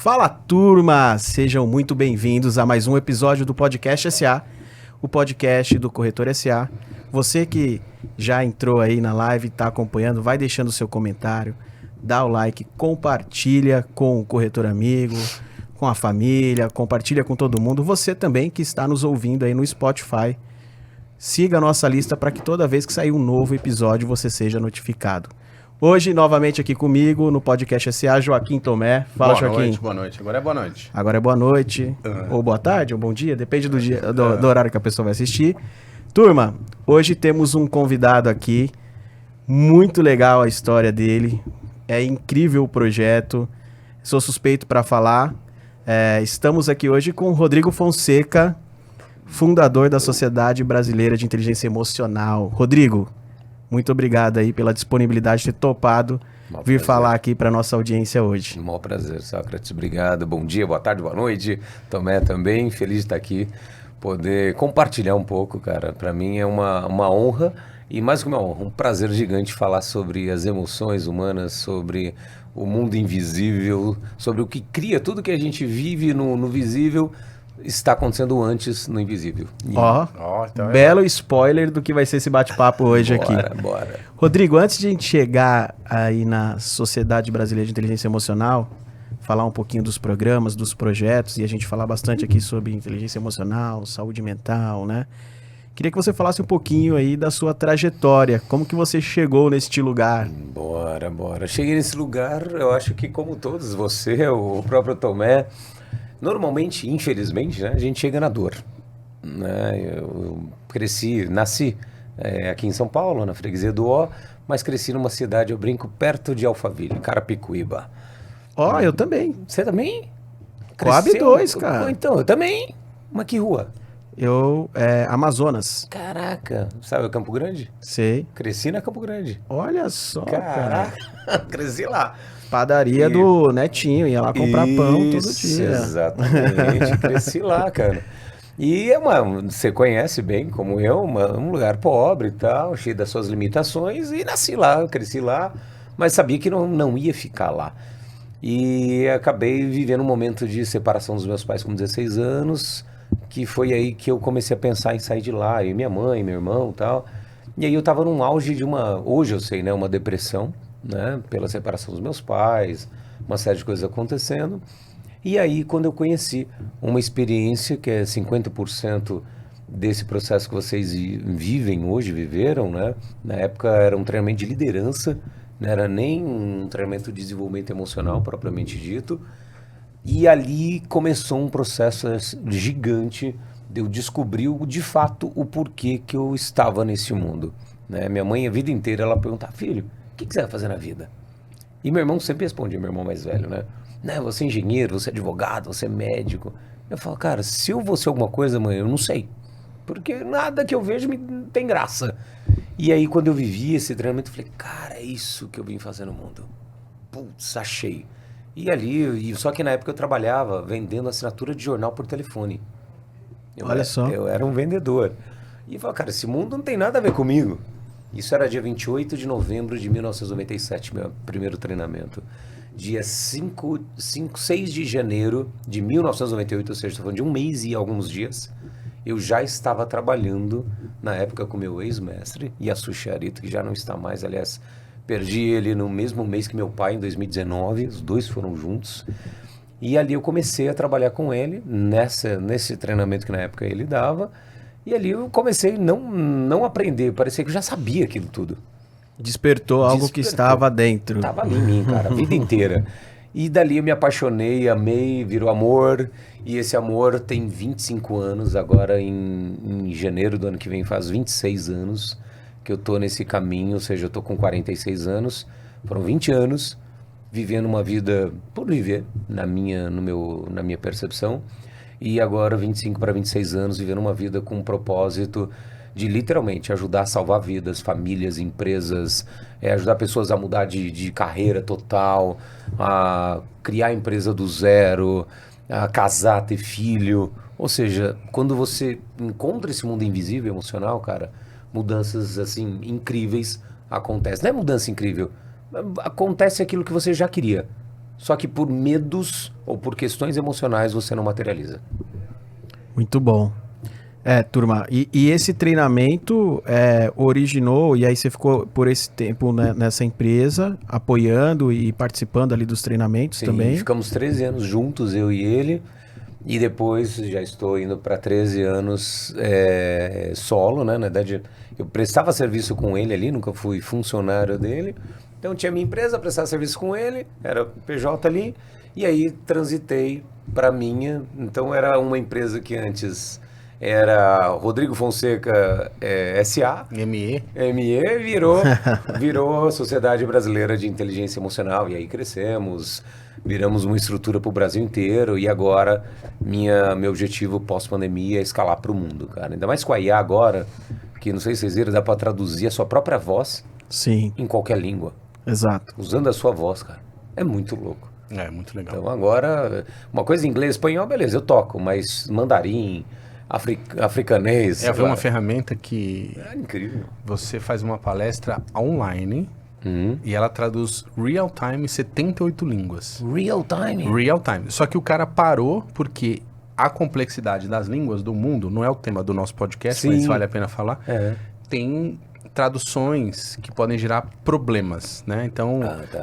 Fala, turma! Sejam muito bem-vindos a mais um episódio do Podcast SA, o podcast do Corretor SA. Você que já entrou aí na live e está acompanhando, vai deixando o seu comentário, dá o like, compartilha com o corretor amigo, com a família, compartilha com todo mundo. Você também que está nos ouvindo aí no Spotify, siga a nossa lista para que toda vez que sair um novo episódio você seja notificado. Hoje, novamente aqui comigo, no Podcast SA, Joaquim Tomé. Fala, Joaquim. Boa noite. Agora é boa noite. Agora é boa noite, ou boa tarde, ou bom dia, depende do, do horário que a pessoa vai assistir. Turma, hoje temos um convidado aqui, muito legal a história dele, é incrível o projeto, sou suspeito para falar. Estamos aqui hoje com o Rodrigo Fonseca, fundador da Sociedade Brasileira de Inteligência Emocional. Rodrigo, muito obrigado aí pela disponibilidade de ter topado vir falar aqui para nossa audiência hoje. Um maior prazer, Sócrates. Obrigado. Bom dia, boa tarde, boa noite. Tomé também, feliz de estar aqui, poder compartilhar um pouco, cara. Para mim é uma honra e mais que uma honra, um prazer gigante falar sobre as emoções humanas, sobre o mundo invisível, sobre o que cria tudo que a gente vive no visível. Está acontecendo antes no invisível. Então belo spoiler do que vai ser esse bate-papo hoje aqui. Bora. Rodrigo, antes de a gente chegar aí na Sociedade Brasileira de Inteligência Emocional, falar um pouquinho dos programas, dos projetos, e a gente falar bastante aqui sobre inteligência emocional, saúde mental, né? Queria que você falasse um pouquinho aí da sua trajetória, como que você chegou neste lugar. Bora. Cheguei nesse lugar, eu acho que como todos, você, o próprio Tomé, normalmente, infelizmente, né, a gente chega na dor. Né? Eu nasci aqui em São Paulo, na freguesia do Ó, mas cresci numa cidade, eu brinco, perto de Alphaville, Carapicuíba. Eu também. Você também? Coab 2, cara. Então, eu também. Mas que rua? Amazonas. Caraca, sabe o Campo Grande? Sei. Cresci na Campo Grande. Olha só, cara. Cresci lá. Padaria do Netinho, ia lá comprar pão todo dia. Exatamente, cresci lá, cara. E você conhece bem, como eu, um lugar pobre e tal, cheio das suas limitações, e nasci lá, cresci lá, mas sabia que não ia ficar lá. E acabei vivendo um momento de separação dos meus pais com 16 anos, que foi aí que eu comecei a pensar em sair de lá, e minha mãe, meu irmão e tal. E aí eu tava num auge de hoje eu sei, né, uma depressão, né, pela separação dos meus pais, uma série de coisas acontecendo. E aí, quando eu conheci uma experiência que é 50% desse processo que vocês vivem hoje, viveram, né? Na época era um treinamento de liderança, não era nem um treinamento de desenvolvimento emocional, propriamente dito. E ali começou um processo gigante de eu descobrir, de fato, o porquê que eu estava nesse mundo. Né? Minha mãe, a vida inteira, ela perguntava, filho, o que você vai fazer na vida? E meu irmão sempre respondia, meu irmão mais velho, né? Você é engenheiro, você é advogado, você é médico. Eu falo, cara, se eu vou ser alguma coisa, mãe, eu não sei. Porque nada que eu vejo tem graça. E aí, quando eu vivi esse treinamento, eu falei, cara, é isso que eu vim fazer no mundo. Putz, achei. E ali, só que na época eu trabalhava vendendo assinatura de jornal por telefone. Olha só. Eu era um vendedor. E eu falei, cara, esse mundo não tem nada a ver comigo. Isso era dia 28 de novembro de 1997, meu primeiro treinamento. Dia 6 de janeiro de 1998, ou seja, estou falando de um mês e alguns dias, eu já estava trabalhando, na época, com meu ex-mestre, Yasushi Arita, que já não está mais, aliás, perdi ele no mesmo mês que meu pai, em 2019, os dois foram juntos. E ali eu comecei a trabalhar com ele, nesse treinamento que na época ele dava. E ali eu comecei a não aprender, parecia que eu já sabia aquilo tudo. Despertou algo que estava dentro. Estava ali em mim, cara, a vida inteira. E dali eu me apaixonei, amei, virou amor. E esse amor tem 25 anos, agora em janeiro do ano que vem faz 26 anos que eu tô nesse caminho, ou seja, eu tô com 46 anos. Foram 20 anos vivendo uma vida por viver, na minha percepção. E agora, 25 para 26 anos, vivendo uma vida com um propósito de literalmente ajudar a salvar vidas, famílias, empresas, ajudar pessoas a mudar de carreira total, a criar empresa do zero, a casar, ter filho. Ou seja, quando você encontra esse mundo invisível, emocional, cara, mudanças assim incríveis acontecem. Não é mudança incrível, acontece aquilo que você já queria. só que por medos ou por questões emocionais você não materializa. Muito bom. Turma, e esse treinamento originou, e aí você ficou por esse tempo, né, nessa empresa, apoiando e participando ali dos treinamentos. Sim, também. Ficamos 13 anos juntos, eu e ele, e depois já estou indo para 13 anos solo, né? Na verdade, eu prestava serviço com ele ali, nunca fui funcionário dele, então tinha minha empresa, prestava serviço com ele, era PJ ali, e aí transitei para minha, então era uma empresa que antes... Era Rodrigo Fonseca S.A. ME virou Sociedade Brasileira de Inteligência Emocional. E aí crescemos, viramos uma estrutura para o Brasil inteiro. E agora, meu objetivo pós-pandemia é escalar para o mundo, cara. Ainda mais com a IA agora, que não sei se vocês viram, dá para traduzir a sua própria voz. Sim. Em qualquer língua. Exato. Usando a sua voz, cara. É muito louco. É, muito legal. Então agora, uma coisa em inglês, espanhol, beleza, eu toco. Mas mandarim... africanês. Foi uma ferramenta que incrível. Você faz uma palestra online e ela traduz real time em 78 línguas. Real time? Real time. Só que o cara parou porque a complexidade das línguas do mundo, não é o tema do nosso podcast, Sim. mas vale a pena falar, tem traduções que podem gerar problemas, né? Então,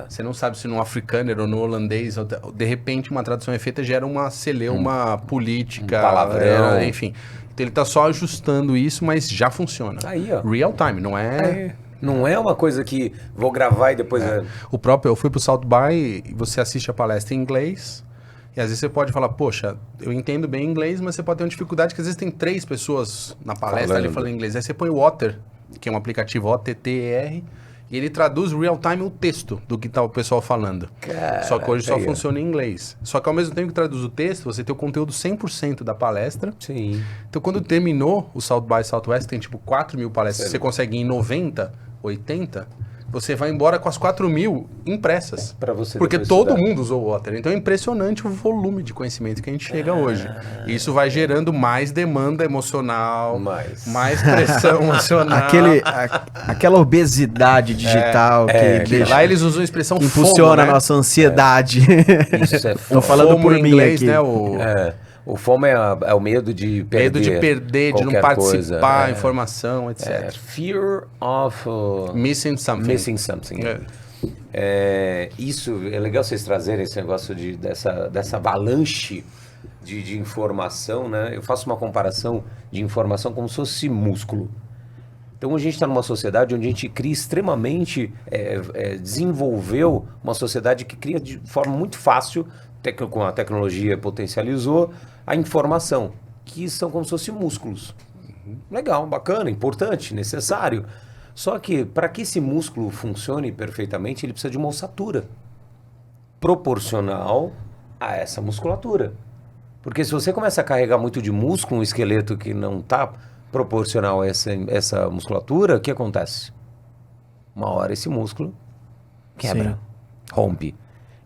você não sabe se no africâner ou no holandês, ou de repente uma tradução é feita gera uma celeuma política, palavrão. enfim. Então ele tá só ajustando isso, mas já funciona. Aí, ó. Real time, não é... Não é uma coisa que vou gravar e depois... O próprio, eu fui pro South By e você assiste a palestra em inglês e às vezes você pode falar, poxa, eu entendo bem inglês, mas você pode ter uma dificuldade que às vezes tem 3 pessoas na palestra ali falando inglês. Aí você põe o Otter, que é um aplicativo OTTR, e ele traduz real time o texto do que tá o pessoal falando. Caraca, só que hoje só funciona em inglês. Só que ao mesmo tempo que traduz o texto, você tem o conteúdo 100% da palestra. Sim. Então quando terminou o South by Southwest, tem tipo 4.000 palestras, você consegue ir em 90, 80... você vai embora com as 4.000 impressas. Pra você porque todo mundo usou o Otter. Então é impressionante o volume de conhecimento que a gente chega hoje. E isso vai gerando mais demanda emocional, mais pressão emocional. Aquela obesidade digital que deixa... Lá eles usam a expressão que impulsiona FOMO, né? a nossa ansiedade. Isso é Tô falando FOMO por em mim inglês, aqui. né? O FOMO é o medo de perder. Medo de perder, de não participar, coisa. informação, etc. Fear of... Missing something. Missing something. Isso, é legal vocês trazerem esse negócio dessa avalanche de informação, né? Eu faço uma comparação de informação como se fosse músculo. Então a gente está numa sociedade onde a gente cria extremamente, desenvolveu uma sociedade que cria de forma muito fácil, com a tecnologia potencializou, a informação, que são como se fossem músculos. Legal, bacana, importante, necessário. Só que para que esse músculo funcione perfeitamente, ele precisa de uma ossatura proporcional a essa musculatura. Porque se você começa a carregar muito de músculo, um esqueleto que não está proporcional a essa musculatura, o que acontece? Uma hora esse músculo quebra, rompe.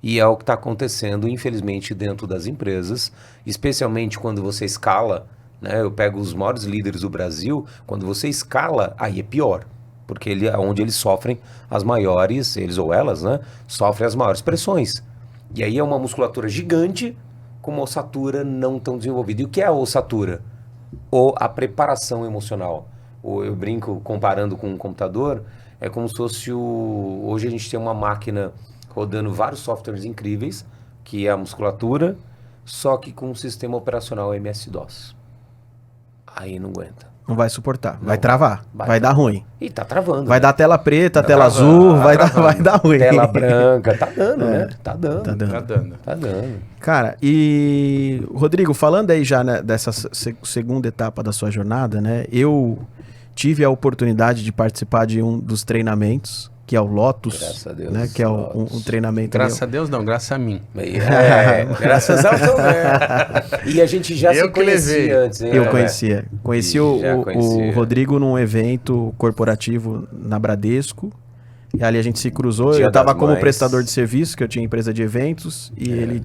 E é o que está acontecendo, infelizmente, dentro das empresas, especialmente quando você escala, né? Eu pego os maiores líderes do Brasil, quando você escala, aí é pior. Porque é onde eles sofrem as maiores, eles ou elas, né? Sofrem as maiores pressões. E aí é uma musculatura gigante com uma ossatura não tão desenvolvida. E o que é a ossatura? Ou a preparação emocional. Ou eu brinco comparando com um computador, é como se fosse hoje a gente tem uma máquina rodando vários softwares incríveis, que é a musculatura, só que com um sistema operacional MS-DOS. Aí não aguenta. Não vai suportar, vai travar, vai dar ruim. E tá travando. Vai dar tela preta, tela azul, vai dar ruim. Tela branca, tá dando, né? Tá dando. Cara, e Rodrigo, falando aí já, né, dessa segunda etapa da sua jornada, né? Eu tive a oportunidade de participar de um dos treinamentos, que é o Lotus, graças a Deus, né? Que é um treinamento. Graças a Deus não, graças a mim. Graças ao Tomé. E a gente já se conhecia antes, hein? Eu conhecia. Conheci o Rodrigo num evento corporativo na Bradesco. E ali a gente se cruzou. Eu estava como prestador de serviço, que eu tinha empresa de eventos, e ele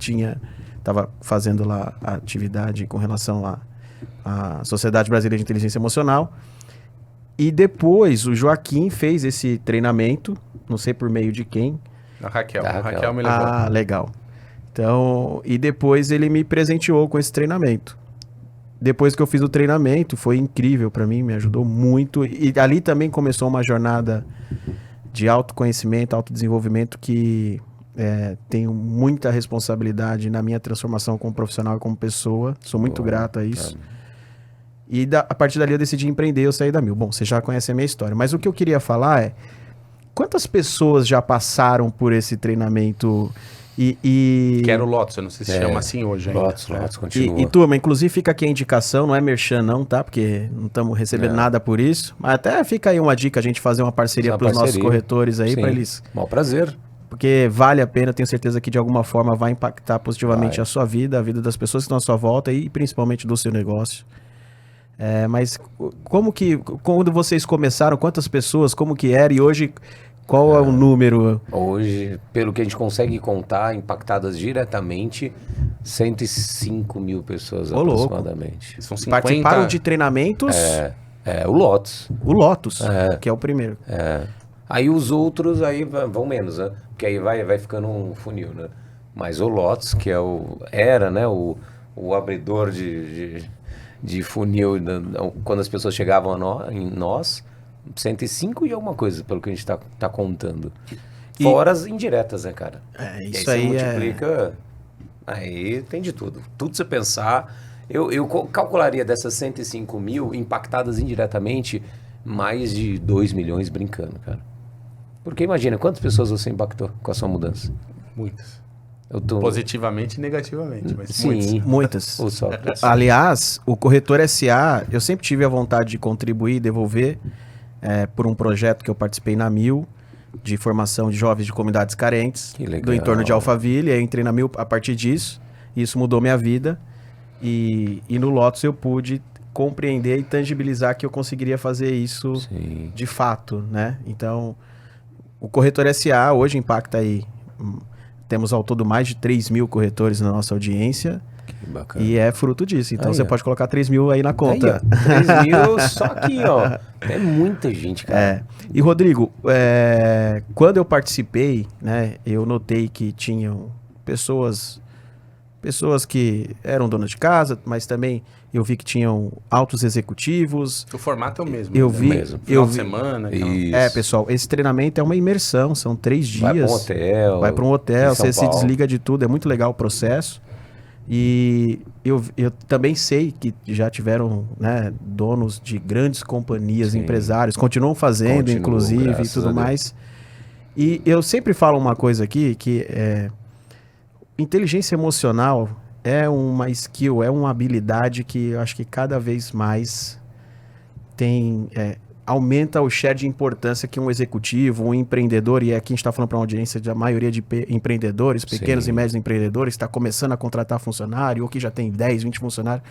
estava fazendo lá a atividade com relação à Sociedade Brasileira de Inteligência Emocional. E depois o Joaquim fez esse treinamento, não sei por meio de quem. A Raquel me levou. Ah, legal. Então, e depois ele me presenteou com esse treinamento. Depois que eu fiz o treinamento, foi incrível para mim, me ajudou muito. E ali também começou uma jornada de autoconhecimento, autodesenvolvimento que tenho muita responsabilidade na minha transformação como profissional e como pessoa. Sou muito grato a isso. E a partir dali eu decidi empreender, eu saí da Mil. Bom, você já conhece a minha história. Mas o que eu queria falar é, quantas pessoas já passaram por esse treinamento Quero Lotus, eu não sei se chama assim hoje ainda. Lotus, continua. E turma, inclusive fica aqui a indicação, não é merchan não, tá? Porque não estamos recebendo nada por isso. Mas até fica aí uma dica, a gente fazer uma parceria para os nossos corretores aí, para eles... Maior prazer. Porque vale a pena, tenho certeza que de alguma forma vai impactar positivamente a sua vida, a vida das pessoas que estão à sua volta e principalmente do seu negócio. Mas quando vocês começaram, quantas pessoas, como que era e hoje... Qual é o número? Hoje, pelo que a gente consegue contar, impactadas diretamente, 105 mil pessoas aproximadamente. São 50... Participaram de treinamentos? O Lotus. O Lotus, que é o primeiro. Aí os outros aí vão menos, né? Porque aí vai ficando um funil, né? Mas o Lotus, que é era, né? O abridor de funil, quando as pessoas chegavam em nós... 105 e alguma coisa, pelo que a gente tá contando. Fora as indiretas, né, cara? Isso aí você multiplica, aí tem de tudo. Tudo você pensar... Eu calcularia dessas 105 mil impactadas indiretamente, mais de 2 milhões brincando, cara. Porque imagina, quantas pessoas você impactou com a sua mudança? Muitas. Positivamente e negativamente, mas sim, muitas. O Sócrates. Aliás, o Corretor SA, eu sempre tive a vontade de contribuir e devolver... por um projeto que eu participei na Mil, de formação de jovens de comunidades carentes, do entorno de Alphaville. Aí eu entrei na Mil a partir disso, e isso mudou minha vida. E no Lotus eu pude compreender e tangibilizar que eu conseguiria fazer isso de fato, né? Então, o Corretor SA hoje impacta aí, temos ao todo mais de 3 mil corretores na nossa audiência. Bacana. E é fruto disso. Então você pode colocar 3 mil aí na conta. Aí, 3 mil só aqui, ó. É muita gente, cara. E Rodrigo, quando eu participei, né, eu notei que tinham pessoas que eram donas de casa, mas também eu vi que tinham altos executivos. O formato é o mesmo. Eu vi. Final de semana. Pessoal, esse treinamento é uma imersão, são 3 dias. Vai para um hotel. Você se desliga de tudo, é muito legal o processo. E eu também sei que já tiveram, né, donos de grandes companhias, empresários, continuam fazendo, inclusive, e tudo mais. E eu sempre falo uma coisa aqui, que inteligência emocional é uma skill, é uma habilidade que eu acho que cada vez mais aumenta o share de importância que um executivo, um empreendedor, e aqui a gente está falando para uma audiência da maioria de empreendedores, pequenos e médios empreendedores, que está começando a contratar funcionário, ou que já tem 10, 20 funcionários.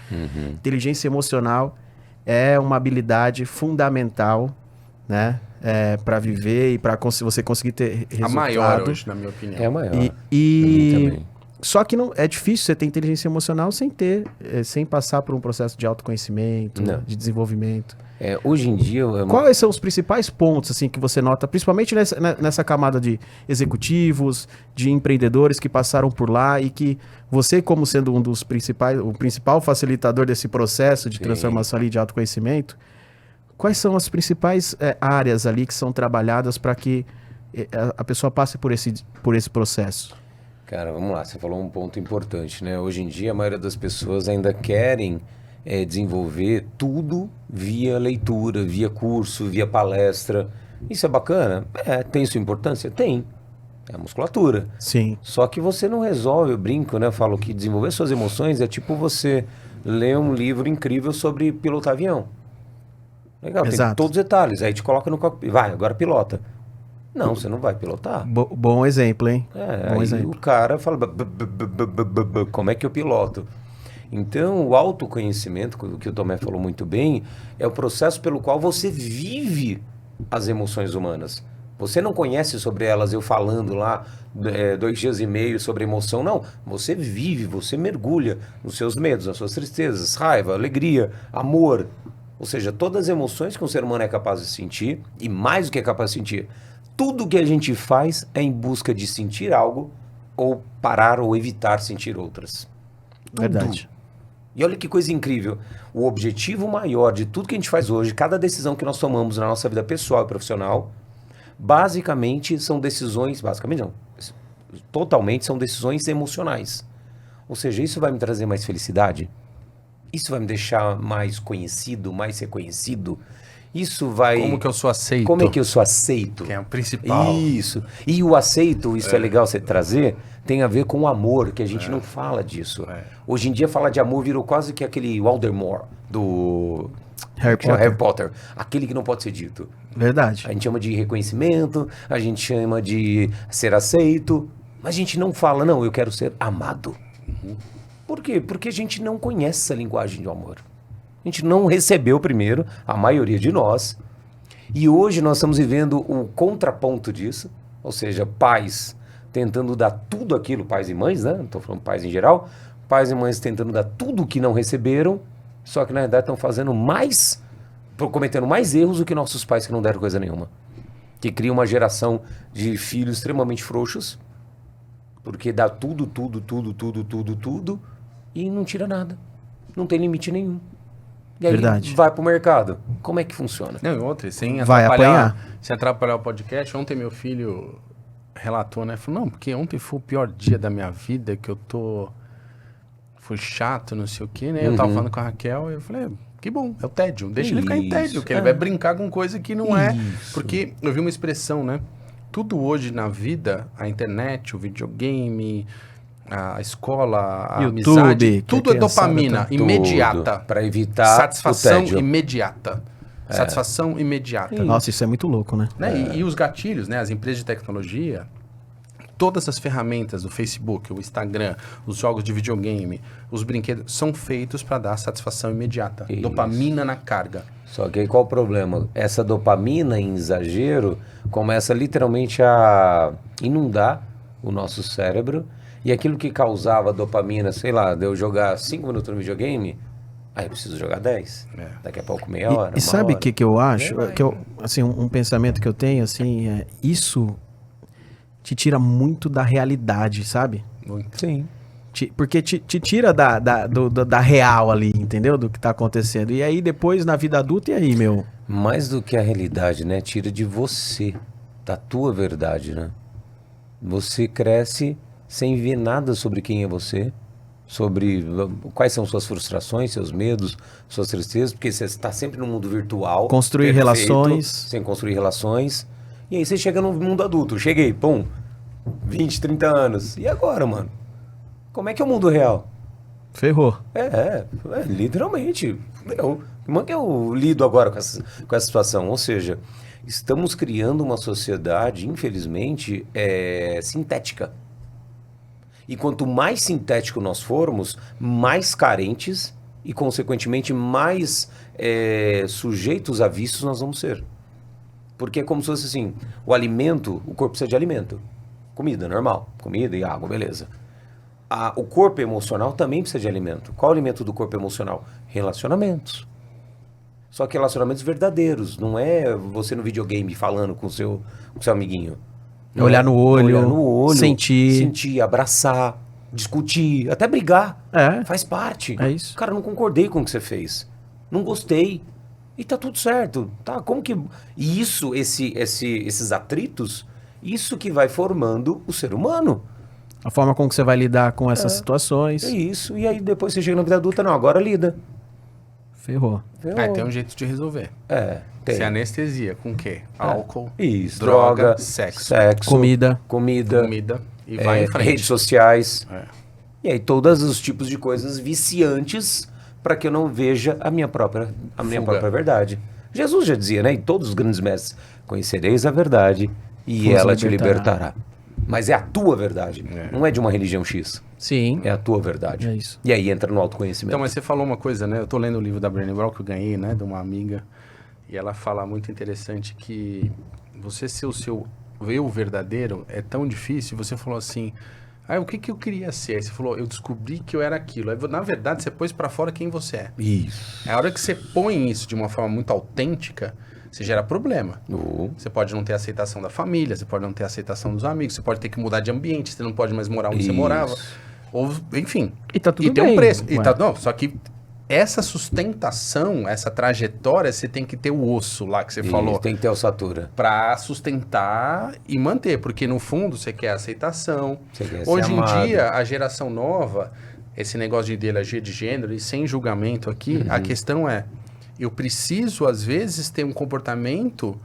Inteligência emocional é uma habilidade fundamental, né, para viver e para você conseguir ter resultado. A maior hoje, na minha opinião. É a maior. Só que não, é difícil você ter inteligência emocional sem passar por um processo de autoconhecimento, de desenvolvimento. Hoje em dia... Quais são os principais pontos assim, que você nota, principalmente nessa camada de executivos, de empreendedores que passaram por lá e que você, como sendo o principal facilitador desse processo de transformação ali de autoconhecimento, quais são as principais áreas ali que são trabalhadas para que a pessoa passe por esse processo? Cara, vamos lá, você falou um ponto importante, né? Hoje em dia a maioria das pessoas ainda querem desenvolver tudo via leitura, via curso, via palestra. Isso é bacana? Tem sua importância? Tem. É a musculatura. Sim. Só que você não resolve, eu brinco, né? Eu falo que desenvolver suas emoções é tipo você ler um livro incrível sobre pilotar avião. Legal, tem todos os detalhes. Aí te coloca no cockpit. Vai, agora pilota. Não, você não vai pilotar. Bom exemplo, hein? Bom exemplo. O cara fala, como é que eu piloto? Então, o autoconhecimento, que o Tomé falou muito bem, é o processo pelo qual você vive as emoções humanas. Você não conhece sobre elas, eu falando lá 2 dias e meio sobre emoção, não. Você vive, você mergulha nos seus medos, nas suas tristezas, raiva, alegria, amor. Ou seja, todas as emoções que um ser humano é capaz de sentir, e mais do que é capaz de sentir, tudo que a gente faz é em busca de sentir algo ou parar ou evitar sentir outras. Verdade. E olha que coisa incrível. O objetivo maior de tudo que a gente faz hoje, cada decisão que nós tomamos na nossa vida pessoal e profissional, basicamente são decisões, basicamente não, totalmente são decisões emocionais. Ou seja, isso vai me trazer mais felicidade? Isso vai me deixar mais conhecido, mais reconhecido? Isso vai... Como que eu sou aceito? Como é que eu sou aceito? Que é o principal. Isso. E o aceito, isso é legal você trazer, tem a ver com o amor, que a gente não fala disso. Hoje em dia, falar de amor virou quase que aquele Voldemort do Harry Potter. Aquele que não pode ser dito. Verdade. A gente chama de reconhecimento, a gente chama de ser aceito, mas a gente não fala, não, eu quero ser amado. Por quê? Porque a gente não conhece essa linguagem do amor. A gente não recebeu primeiro, a maioria de nós. E hoje nós estamos vivendo o contraponto disso, ou seja, pais tentando dar tudo aquilo, pais e mães, né? Não estou falando pais em geral, pais e mães tentando dar tudo o que não receberam, só que na verdade estão fazendo mais, cometendo mais erros do que nossos pais que não deram coisa nenhuma. Que cria uma geração de filhos extremamente frouxos, porque dá tudo, e não tira nada. Não tem limite nenhum. E aí Verdade. vai pro mercado. Como é que funciona? Não, e outra, sem Vai atrapalhar, sem atrapalhar o podcast. Ontem meu filho relatou, né? Falou, não, porque ontem foi o pior dia da minha vida, que eu tô... Foi chato, não sei o quê, né? Eu tava falando com a Raquel e eu falei, que bom, é o tédio. Deixa ele ficar em tédio, que ele vai brincar com coisa que não é. Porque eu vi uma expressão, né? Tudo hoje na vida, a internet, o videogame, a escola, a YouTube, amizade, tudo é dopamina tá imediata. Para evitar Satisfação o tédio. imediata. Satisfação imediata. Nossa, isso é muito louco, né? Né? E os gatilhos, né? As empresas de tecnologia, todas as ferramentas, o Facebook, o Instagram, os jogos de videogame, os brinquedos, são feitos para dar satisfação imediata. Isso. Dopamina na carga. Só que aí qual o problema? Essa dopamina em exagero começa literalmente a inundar o nosso cérebro e aquilo que causava dopamina, sei lá, de eu jogar 5 minutos no videogame, aí eu preciso jogar 10. Daqui a pouco meia hora, E sabe o hora. que eu acho? Que eu, assim, um pensamento que eu tenho, assim, é isso te tira muito da realidade, sabe? Muito. Sim. Porque te tira da real ali, entendeu? Do que tá acontecendo. E aí depois na vida adulta, e aí, meu? Mais do que a realidade, né? Tira de você, da tua verdade, né? Você cresce sem ver nada sobre quem é você, sobre quais são suas frustrações, seus medos, suas tristezas, porque você está sempre no mundo virtual. Construir relações. Sem construir relações. E aí você chega no mundo adulto. Cheguei, pum, 20, 30 anos. E agora, mano? Como é que é o mundo real? Ferrou. Literalmente. Como é que eu lido agora com essa situação? Ou seja, estamos criando uma sociedade, infelizmente, sintética. E quanto mais sintético nós formos, mais carentes e, consequentemente, mais sujeitos a vícios nós vamos ser. Porque é como se fosse assim, o alimento, o corpo precisa de alimento. Comida, normal. Comida e água, beleza. O corpo emocional também precisa de alimento. Qual é o alimento do corpo emocional? Relacionamentos. Só que relacionamentos verdadeiros. Não é você no videogame falando com o seu amiguinho. Olhar no olho, sentir, abraçar, discutir, até brigar. Faz parte. É isso. Cara, não concordei com o que você fez. Não gostei. E tá tudo certo. Tá, como que... E isso, esses atritos, isso que vai formando o ser humano. A forma como que você vai lidar com essas situações. É isso. E aí depois você chega na vida adulta, não, agora lida. Ferrou. Tem um jeito de resolver. Tem. Se anestesia, com o quê? Álcool, Isso, droga, sexo. Comida. E vai em frente. Redes sociais. E aí todos os tipos de coisas viciantes para que eu não veja a minha própria verdade. Jesus já dizia, né? E todos os grandes mestres, conhecereis a verdade e ela te libertará. Mas é a tua verdade, não é de uma religião X. Sim. É a tua verdade. É isso. E aí entra no autoconhecimento. Então, mas você falou uma coisa, né? Eu tô lendo o livro da Brené Brown que eu ganhei, né? De uma amiga. E ela fala muito interessante que você ser o seu eu verdadeiro é tão difícil. Você falou assim, o que eu queria ser? Aí você falou, eu descobri que eu era aquilo. Aí, na verdade, você pôs pra fora quem você é. Isso. A hora que você põe isso de uma forma muito autêntica, você gera problema. Você pode não ter aceitação da família, você pode não ter aceitação dos amigos, você pode ter que mudar de ambiente, você não pode mais morar onde você morava. Ou, enfim. E tá tudo e tem bem. um preço. Não, só que essa sustentação, essa trajetória, você tem que ter o osso lá que você falou. Tem que ter ossatura. Pra sustentar e manter, porque no fundo você quer aceitação. Você quer ser Hoje em amado. dia, a geração nova, esse negócio de ideologia de gênero, e sem julgamento aqui, a questão é, eu preciso, às vezes, ter um comportamento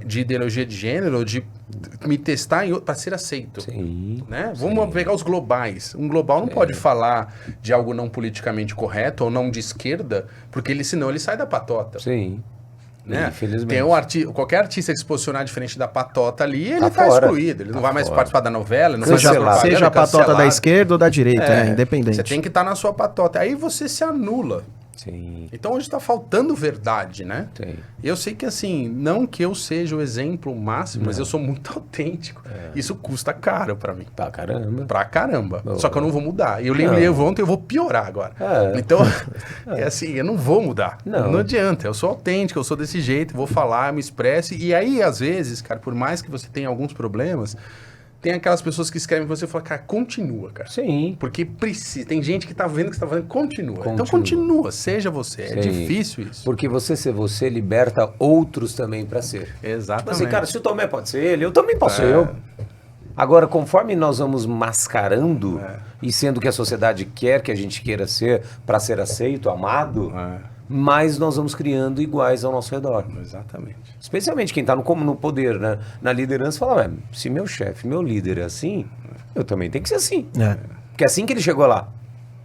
de ideologia de gênero, de me testar para ser aceito. Sim. Né? Vamos pegar os globais. Um global não pode falar de algo não politicamente correto ou não de esquerda, porque senão ele sai da patota. Sim. Né? Infelizmente. Tem qualquer artista que se posicionar diferente da patota ali, ele Tá tá fora. excluído. Ele não vai mais fora. participar da novela, não Cancelado. vai mais Seja a patota da cancelado. esquerda ou da direita, né? Independente. Você tem que estar na sua patota. Aí você se anula. Sim. Então hoje está faltando verdade, né? Tem. Eu sei que assim, não que eu seja o exemplo máximo, mas eu sou muito autêntico. Isso custa caro para mim. Pra caramba. Pra caramba. Oh. Só que eu não vou mudar. E eu lembrei ontem, eu vou piorar agora. Então, é assim, eu não vou mudar. Não adianta. Eu sou autêntico, eu sou desse jeito, vou falar, me expresse. E aí, às vezes, cara, por mais que você tenha alguns problemas, tem aquelas pessoas que escrevem pra você e falam, cara, continua, cara. Sim. Porque precisa. Tem gente que tá vendo que você tá fazendo, continua. Então continua, seja você. É Sim. difícil isso. Porque você ser você liberta outros também pra ser. Exatamente. Tipo assim, cara, se o Tomé pode ser ele, eu também posso ser eu. Agora, conforme nós vamos mascarando e sendo que a sociedade quer que a gente queira ser para ser aceito, amado, mais nós vamos criando iguais ao nosso redor. Exatamente. Especialmente quem está no poder, né? Na liderança, fala, ué, se meu chefe, meu líder é assim, eu também tenho que ser assim. Porque é assim que ele chegou lá,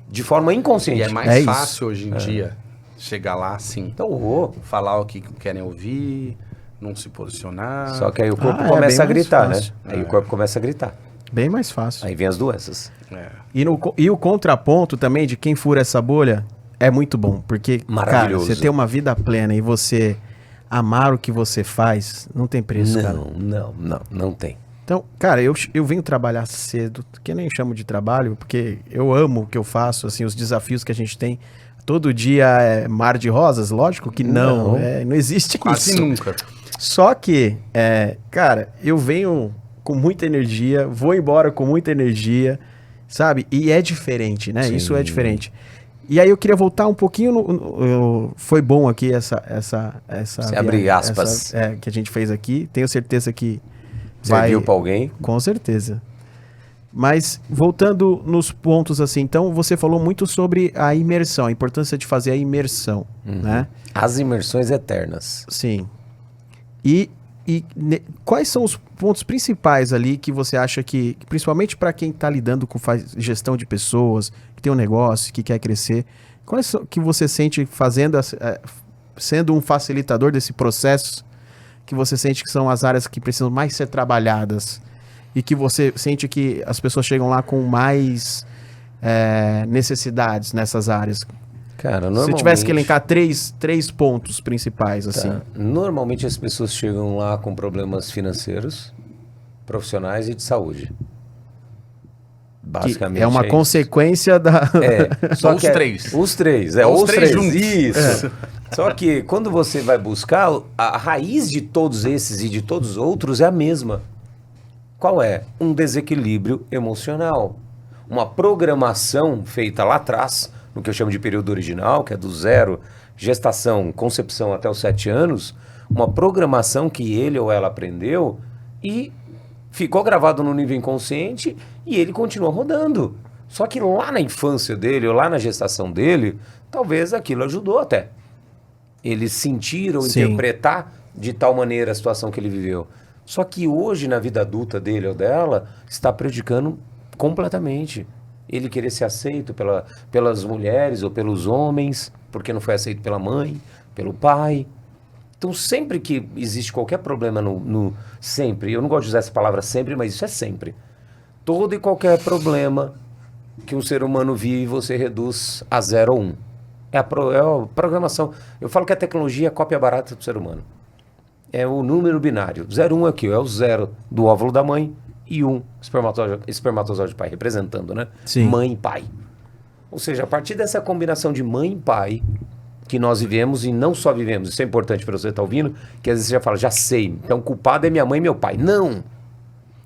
de forma inconsciente. E é mais fácil hoje em dia chegar lá assim. Então, falar o que querem ouvir, não se posicionar. só que aí o corpo é começa a bem mais gritar, né? fácil. Aí o corpo começa a gritar. Bem mais fácil. Aí vem as doenças. E o contraponto também de quem fura essa bolha é muito bom. Porque, cara, Maravilhoso. você ter uma vida plena e você amar o que você faz, não tem preço, cara. Não tem. Então, cara, eu venho trabalhar cedo, que eu nem chamo de trabalho, porque eu amo o que eu faço, assim, os desafios que a gente tem. Todo dia é mar de rosas? Lógico que não. Não existe Quase isso. nunca. Só que, cara, eu venho com muita energia, vou embora com muita energia, sabe? E é diferente, né? Sim. Isso é diferente. E aí eu queria voltar um pouquinho foi bom aqui essa Você abre aspas. que a gente fez aqui. Tenho certeza que Serviu pra alguém? Com certeza. Mas voltando nos pontos assim, então você falou muito sobre a imersão, a importância de fazer a imersão, né? As imersões eternas. Sim. Quais são os pontos principais ali que você acha que, principalmente para quem está lidando com gestão de pessoas, que tem um negócio, que quer crescer, quais são que você sente fazendo, sendo um facilitador desse processo, que você sente que são as áreas que precisam mais ser trabalhadas e que você sente que as pessoas chegam lá com mais necessidades nessas áreas? Cara, Se normalmente... eu tivesse que elencar três pontos principais, assim. Normalmente as pessoas chegam lá com problemas financeiros, profissionais e de saúde. Basicamente é uma isso. consequência da... Só que os três. Os três, Os os três três juntos. Isso. Só que quando você vai buscar, a raiz de todos esses e de todos os outros é a mesma. Qual é? Um desequilíbrio emocional. Uma programação feita lá atrás, no que eu chamo de período original, que é do 0, gestação, concepção até os 7 anos, uma programação que ele ou ela aprendeu e ficou gravado no nível inconsciente e ele continua rodando. Só que lá na infância dele, ou lá na gestação dele, talvez aquilo ajudou até. Ele sentir ou interpretar de tal maneira a situação que ele viveu. Só que hoje, na vida adulta dele ou dela, está prejudicando completamente. Ele querer ser aceito pelas mulheres ou pelos homens, porque não foi aceito pela mãe, pelo pai. Então, sempre que existe qualquer problema sempre, eu não gosto de usar essa palavra sempre, mas isso é sempre. Todo e qualquer problema que um ser humano vive, você reduz a 0 ou 1. É a programação. Eu falo que a tecnologia é a cópia barata do ser humano. É o número binário. 0 1 é aqui, é o 0 do óvulo da mãe e 1 espermatozoide pai, representando, né? Sim. Mãe e pai. Ou seja, a partir dessa combinação de mãe e pai, que nós vivemos e não só vivemos. Isso é importante para você estar ouvindo, que às vezes você já fala, já sei, então o culpado é minha mãe e meu pai. Não!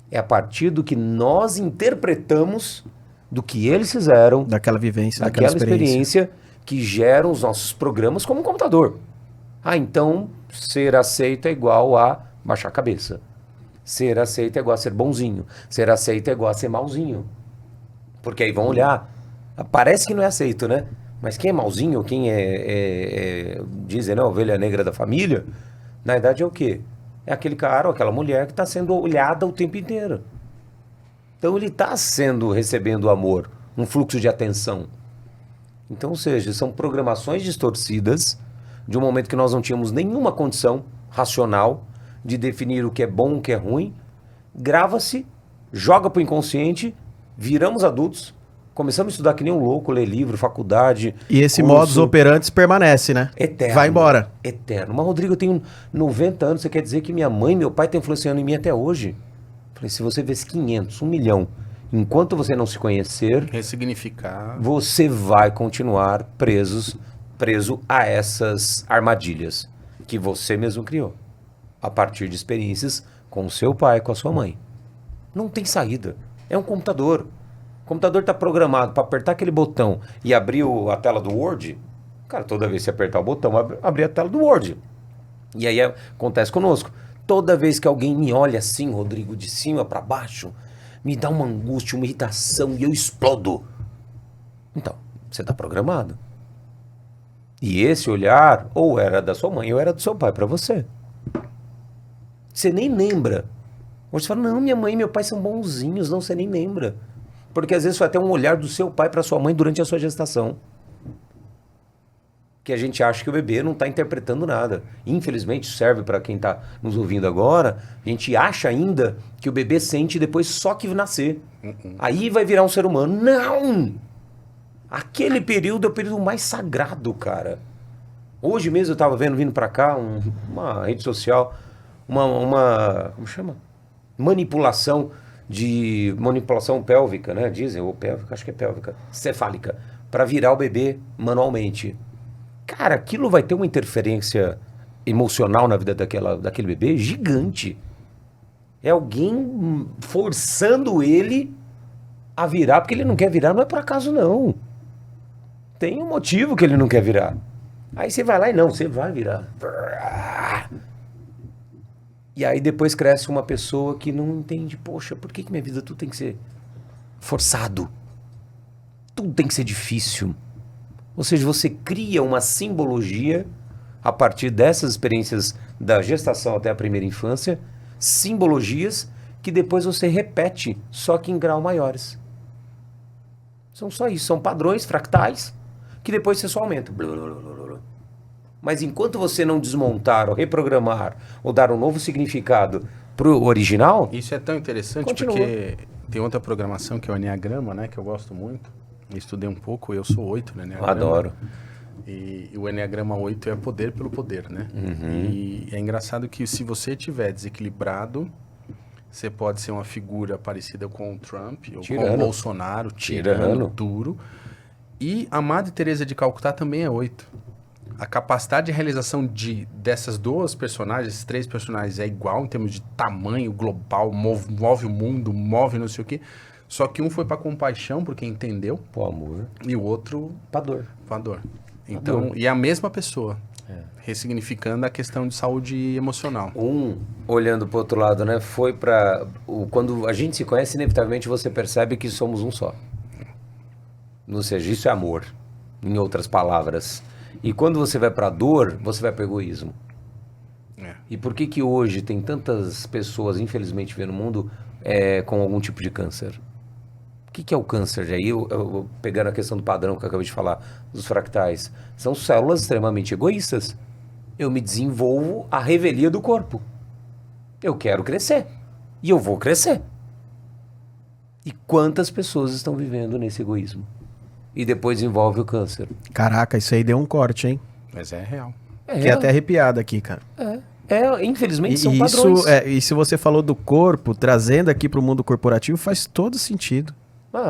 É a partir do que nós interpretamos do que eles fizeram, Daquela vivência, daquela experiência que geram os nossos programas como um computador. Ah, então ser aceito é igual a baixar a cabeça. Ser aceito é igual a ser bonzinho. Ser aceito é igual a ser malzinho. Porque aí vão olhar. Parece que não é aceito, né? Mas quem é malzinho, quem dizem, né, a ovelha negra da família, na verdade é o quê? É aquele cara ou aquela mulher que está sendo olhada o tempo inteiro. Então ele está recebendo amor, um fluxo de atenção. Então, ou seja, são programações distorcidas de um momento que nós não tínhamos nenhuma condição racional de definir o que é bom, o que é ruim. Grava-se, joga para o inconsciente, viramos adultos, começamos a estudar que nem um louco, ler livro, faculdade. E esse curso. modus operandi permanece, né? Eterno. Vai embora. Eterno. Mas, Rodrigo, eu tenho 90 anos, você quer dizer que minha mãe e meu pai estão influenciando em mim até hoje? Falei, se você vê 500, 1 milhão, enquanto você não se conhecer, Ressignificar. você vai continuar preso a essas armadilhas que você mesmo criou, a partir de experiências com o seu pai, com a sua mãe. Não tem saída. É um computador. O computador está programado para apertar aquele botão e abrir a tela do Word. Cara, toda vez que você apertar o botão, abrir a tela do Word. E aí acontece conosco. Toda vez que alguém me olha assim, Rodrigo, de cima para baixo, me dá uma angústia, uma irritação e eu explodo. Então, você está programado. E esse olhar ou era da sua mãe ou era do seu pai para você. Você nem lembra. Hoje você fala, não, minha mãe e meu pai são bonzinhos. Não, você nem lembra. Porque às vezes foi até um olhar do seu pai para sua mãe durante a sua gestação. Que a gente acha que o bebê não está interpretando nada. Infelizmente, serve para quem está nos ouvindo agora, a gente acha ainda que o bebê sente depois só que nascer. Aí vai virar um ser humano. Não! Aquele período é o período mais sagrado, cara. Hoje mesmo eu estava vindo para cá, uma rede social, como chama? Manipulação pélvica, né? Dizem, ou pélvica, acho que é pélvica, cefálica, para virar o bebê manualmente. Cara, aquilo vai ter uma interferência emocional na vida daquele bebê gigante. É alguém forçando ele a virar, porque ele não quer virar, não é por acaso não. Tem um motivo que ele não quer virar. Aí você vai lá e não, você vai virar. E aí depois cresce uma pessoa que não entende, poxa, por que minha vida tudo tem que ser forçado? Tudo tem que ser difícil. Ou seja, você cria uma simbologia a partir dessas experiências da gestação até a primeira infância, simbologias que depois você repete, só que em grau maiores. São só isso, são padrões fractais que depois você só aumenta. Mas enquanto você não desmontar ou reprogramar ou dar um novo significado para o original... Isso é tão interessante porque tem outra programação que é o Enneagrama, né? Que eu gosto muito. Eu estudei um pouco, eu sou 8, né? Enneagrama. Adoro. E o Enneagrama 8 é poder pelo poder, né? E é engraçado que se você estiver desequilibrado, você pode ser uma figura parecida com o Trump ou com o Bolsonaro, tirano, duro. E a Madre Teresa de Calcutá também é 8. A capacidade de realização dessas duas personagens, esses 3 personagens, é igual em termos de tamanho global, move o mundo, move não sei o quê. Só que um foi para compaixão, porque entendeu. Pô, amor. E o outro... Pra dor. Pra dor. Então, e é a mesma pessoa. Ressignificando a questão de saúde emocional. Olhando pro outro lado, né? Foi para quando a gente se conhece, inevitavelmente você percebe que somos um só. Ou seja, isso é amor, em outras palavras. E quando você vai pra dor, você vai pro egoísmo. E por que hoje tem tantas pessoas, infelizmente, vendo no mundo com algum tipo de câncer? O que é o câncer? Aí eu pegando a questão do padrão que eu acabei de falar, dos fractais. São células extremamente egoístas. Eu me desenvolvo à revelia do corpo. Eu quero crescer. E eu vou crescer. E quantas pessoas estão vivendo nesse egoísmo? E depois envolve o câncer. Caraca, isso aí deu um corte, hein? Mas é real. Fiquei até arrepiado aqui, cara. Infelizmente são isso, padrões. E se você falou do corpo, trazendo aqui pro mundo corporativo, faz todo sentido.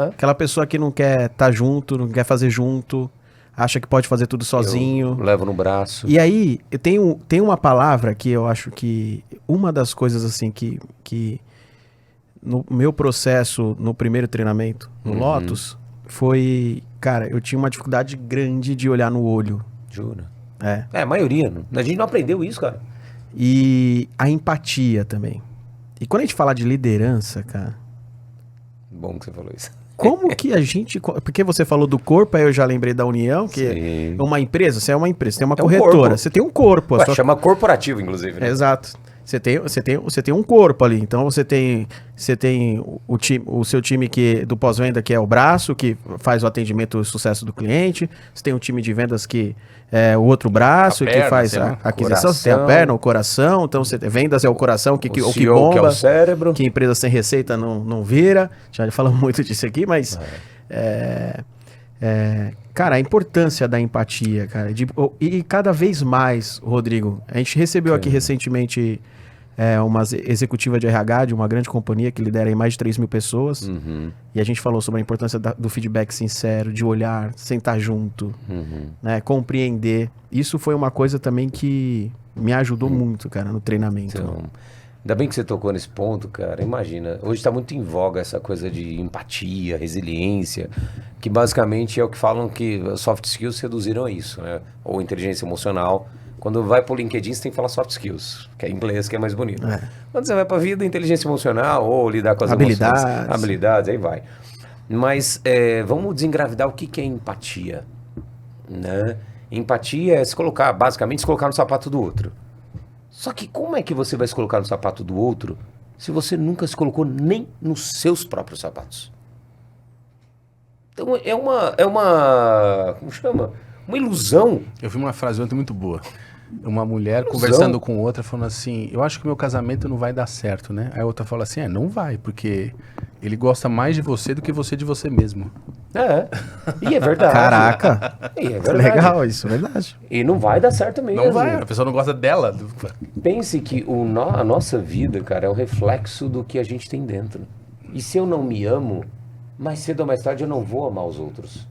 Aquela pessoa que não quer estar junto, não quer fazer junto, acha que pode fazer tudo sozinho. Eu levo no braço. E aí, tem uma palavra que eu acho que uma das coisas assim que no meu processo, no primeiro treinamento, no Lotus, foi, cara, eu tinha uma dificuldade grande de olhar no olho. Jura? É. A maioria. A gente não aprendeu isso, cara. E a empatia também. E quando a gente fala de liderança, cara, Bom que você falou isso. como que a gente... Porque você falou do corpo, aí eu já lembrei da União, que Sim. é uma empresa, você é uma empresa, você tem uma É um corretora, corpo. você tem um corpo. Ué, chama corporativo, inclusive, né? Exato. Você tem um corpo ali. Então você tem o seu time do pós-venda, que é o braço, que faz o atendimento e o sucesso do cliente. Você tem um time de vendas que é o outro braço, A que perna, faz sei lá, a aquisição. Você tem a coração. perna, o coração. Então vendas é o coração, o que CEO, bomba. que é o cérebro. Que empresa sem receita não vira. Já falamos muito disso aqui, mas... cara, a importância da empatia, cara. E cada vez mais, Rodrigo, a gente recebeu aqui recentemente uma executiva de RH de uma grande companhia que lidera aí mais de 3 mil pessoas. Uhum. E a gente falou sobre a importância do feedback sincero, de olhar, sentar junto, né, compreender. Isso foi uma coisa também que me ajudou muito, cara, no treinamento. Então, ainda bem que você tocou nesse ponto, cara. Imagina, hoje está muito em voga essa coisa de empatia, resiliência, que basicamente é o que falam que soft skills reduziram a isso, né? Ou inteligência emocional. Quando vai pro LinkedIn, você tem que falar soft skills, que é em inglês, que é mais bonito. Quando você vai pra vida, inteligência emocional, ou lidar com as Habilidades. emoções, habilidades, aí vai. Mas vamos desengravidar o que é empatia, né? Empatia é basicamente se colocar no sapato do outro. Só que como é que você vai se colocar no sapato do outro se você nunca se colocou nem nos seus próprios sapatos? Então como chama? Uma ilusão. Eu vi uma frase ontem muito boa. Uma mulher conversando com outra, falando assim, eu acho que meu casamento não vai dar certo, né? Aí a outra fala assim, não vai, porque ele gosta mais de você do que você de você mesmo. E é verdade. Caraca! E é verdade. Legal, isso é verdade. E não vai dar certo mesmo. Não vai, a pessoa não gosta dela. Pense que a nossa vida, cara, é o reflexo do que a gente tem dentro. E se eu não me amo, mais cedo ou mais tarde eu não vou amar os outros.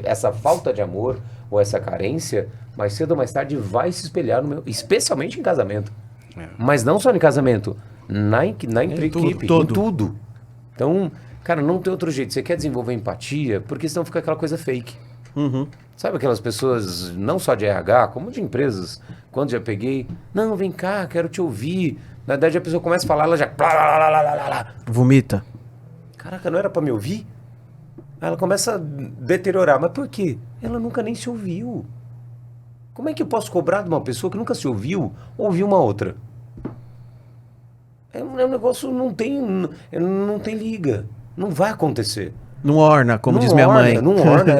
Essa falta de amor ou essa carência, mais cedo ou mais tarde vai se espelhar no meu, especialmente em casamento. Mas não só em casamento, na equipe, em tudo. Então, cara, não tem outro jeito. Você quer desenvolver empatia, porque senão fica aquela coisa fake. Sabe aquelas pessoas, não só de RH, como de empresas, quando já peguei, não, vem cá, quero te ouvir. Na verdade, a pessoa começa a falar, ela já... Vomita. Caraca, não era pra me ouvir? Ela começa a deteriorar. Mas por quê? Ela nunca nem se ouviu. Como é que eu posso cobrar de uma pessoa que nunca se ouviu ouvir uma outra? É um negócio, não tem liga. Não vai acontecer. Não orna, como Não diz minha orna, mãe. Não orna,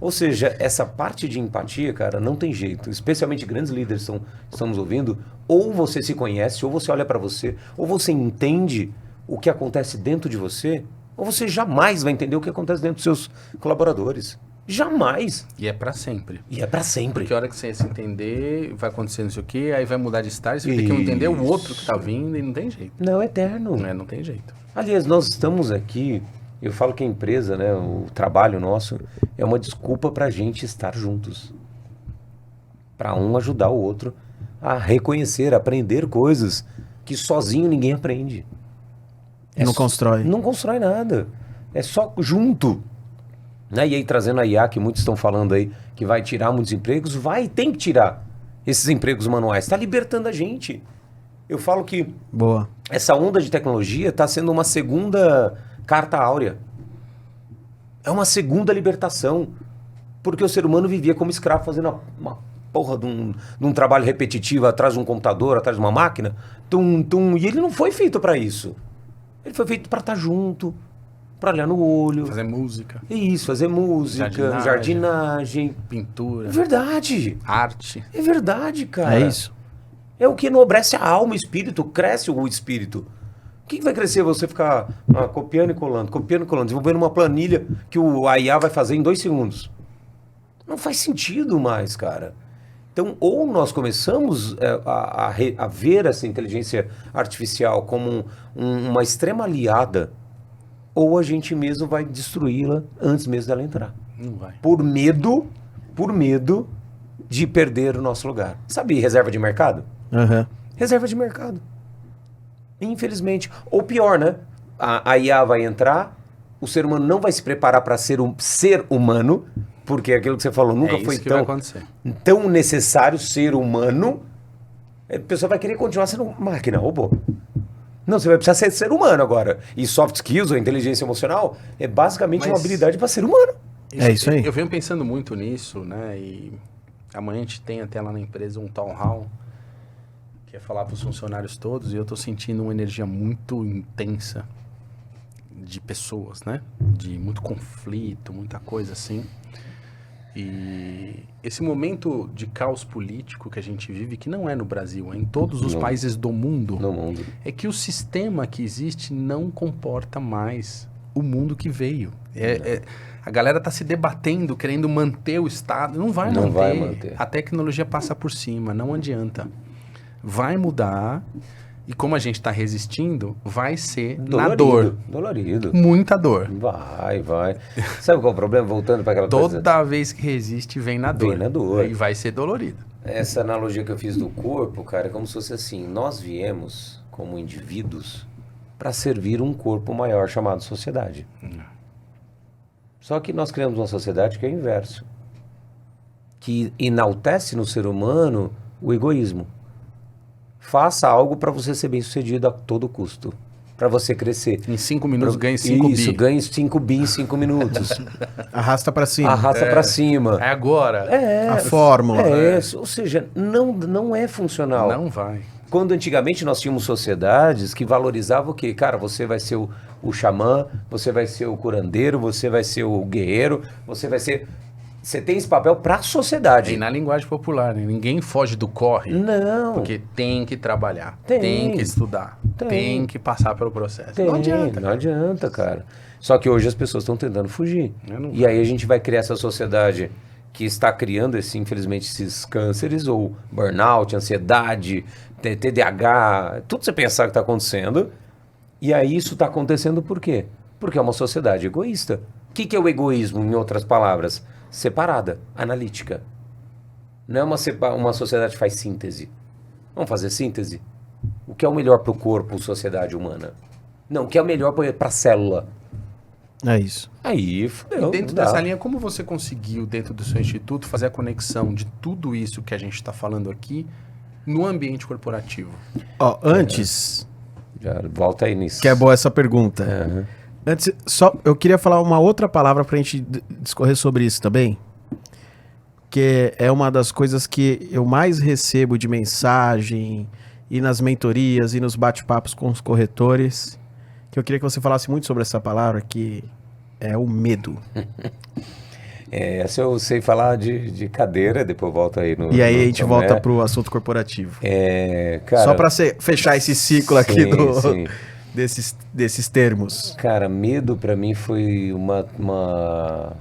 Ou seja, essa parte de empatia, cara, não tem jeito. Especialmente grandes líderes estão nos ouvindo. Ou você se conhece, ou você olha pra você, ou você entende o que acontece dentro de você, ou você jamais vai entender o que acontece dentro dos seus colaboradores. Jamais. E é pra sempre. E é pra sempre. Porque a hora que você se entender, vai acontecer não sei o quê, aí vai mudar de estágio, você vai ter que entender o outro que tá vindo e não tem jeito. Não, é eterno. Não tem jeito. Aliás, nós estamos aqui, eu falo que a empresa, né, o trabalho nosso, é uma desculpa pra gente estar juntos. Pra um ajudar o outro a reconhecer, aprender coisas que sozinho ninguém aprende. Não constrói. Não constrói nada. É só junto. Né? E aí, trazendo a IA, que muitos estão falando aí, que vai tirar muitos empregos, tem que tirar esses empregos manuais. Está libertando a gente. Eu falo que Boa. essa onda de tecnologia está sendo uma segunda carta áurea. É uma segunda libertação. Porque o ser humano vivia como escravo, fazendo uma porra de um trabalho repetitivo atrás de um computador, atrás de uma máquina. E ele não foi feito para isso. Ele foi feito para estar junto, para olhar no olho. Fazer música. Isso, fazer música, jardinagem. Pintura. É verdade. Arte. É verdade, cara. É isso. É o que enobrece a alma, o espírito, cresce o espírito. O que vai crescer você ficar copiando e colando, desenvolvendo uma planilha que a IA vai fazer em 2 segundos? Não faz sentido mais, cara. Então, ou nós começamos a ver essa inteligência artificial como uma extrema aliada, ou a gente mesmo vai destruí-la antes mesmo dela entrar. Não vai. Por medo de perder o nosso lugar. Sabe reserva de mercado? Aham. Reserva de mercado. Infelizmente. Ou pior, né? A IA vai entrar, o ser humano não vai se preparar para ser um ser humano, porque aquilo que você falou nunca foi isso que vai acontecer. tão necessário ser humano. A pessoa vai querer continuar sendo máquina, robô. Não, você vai precisar ser humano agora. E soft skills ou inteligência emocional é basicamente uma habilidade para ser humano. É isso aí. Eu venho pensando muito nisso, né? E amanhã a gente tem até lá na empresa um town hall, que é falar para os funcionários todos, e eu estou sentindo uma energia muito intensa de pessoas, né? De muito conflito, muita coisa assim. E esse momento de caos político que a gente vive, que não é no Brasil, é em todos os países do mundo, No mundo. é que o sistema que existe não comporta mais o mundo que veio. A galera está se debatendo, querendo manter o Estado. Não vai manter. A tecnologia passa por cima, não adianta. Vai mudar. E como a gente está resistindo, vai ser na dor. Dolorido. Muita dor. Vai. Sabe qual é o problema? Voltando para aquela coisa. Toda vez que resiste, vem na dor. Vem na dor. E vai ser dolorido. Essa analogia que eu fiz do corpo, cara, é como se fosse assim. Nós viemos, como indivíduos, para servir um corpo maior chamado sociedade. Só que nós criamos uma sociedade que é o inverso. Que enaltece no ser humano o egoísmo. Faça algo para você ser bem sucedido a todo custo. Para você crescer. Em 5 minutos ganhe 5 bi. Isso, ganhe 5 bi em 5 minutos. Arrasta pra cima. Arrasta para cima. É agora. A fórmula. Ou seja, não é funcional. Não vai. Quando antigamente nós tínhamos sociedades que valorizavam o quê? Cara, você vai ser o xamã, você vai ser o curandeiro, você vai ser o guerreiro, você vai ser... Você tem esse papel para a sociedade. E na linguagem popular, né? Ninguém foge do corre. Não. Porque tem que trabalhar, Tem. tem que estudar, tem que passar pelo processo. Não adianta. Não adianta, cara. Só que hoje as pessoas estão tentando fugir. E aí a gente vai criar essa sociedade que está criando, infelizmente, esses cânceres, ou burnout, ansiedade, TDAH, tudo você pensar que está acontecendo. E aí isso está acontecendo por quê? Porque é uma sociedade egoísta. O que é o egoísmo, em outras palavras? Separada, analítica. Não é uma sociedade que faz síntese. Vamos fazer síntese? O que é o melhor para o corpo, sociedade humana? Não, o que é o melhor para a célula? É isso. Aí, fudeu. E dentro dessa linha, como você conseguiu, dentro do seu instituto, fazer a conexão de tudo isso que a gente está falando aqui no ambiente corporativo? Ó, antes... Já volta aí nisso. Que é boa essa pergunta. Uhum. Antes, eu queria falar uma outra palavra pra gente discorrer sobre isso também. Que é uma das coisas que eu mais recebo de mensagem, e nas mentorias, e nos bate-papos com os corretores. Que eu queria que você falasse muito sobre essa palavra, que é o medo. Essa eu sei falar de cadeira, depois volta aí no... E aí a gente volta pro assunto corporativo. Cara, só pra fechar esse ciclo aqui sim. desses termos. Cara, medo pra mim foi uma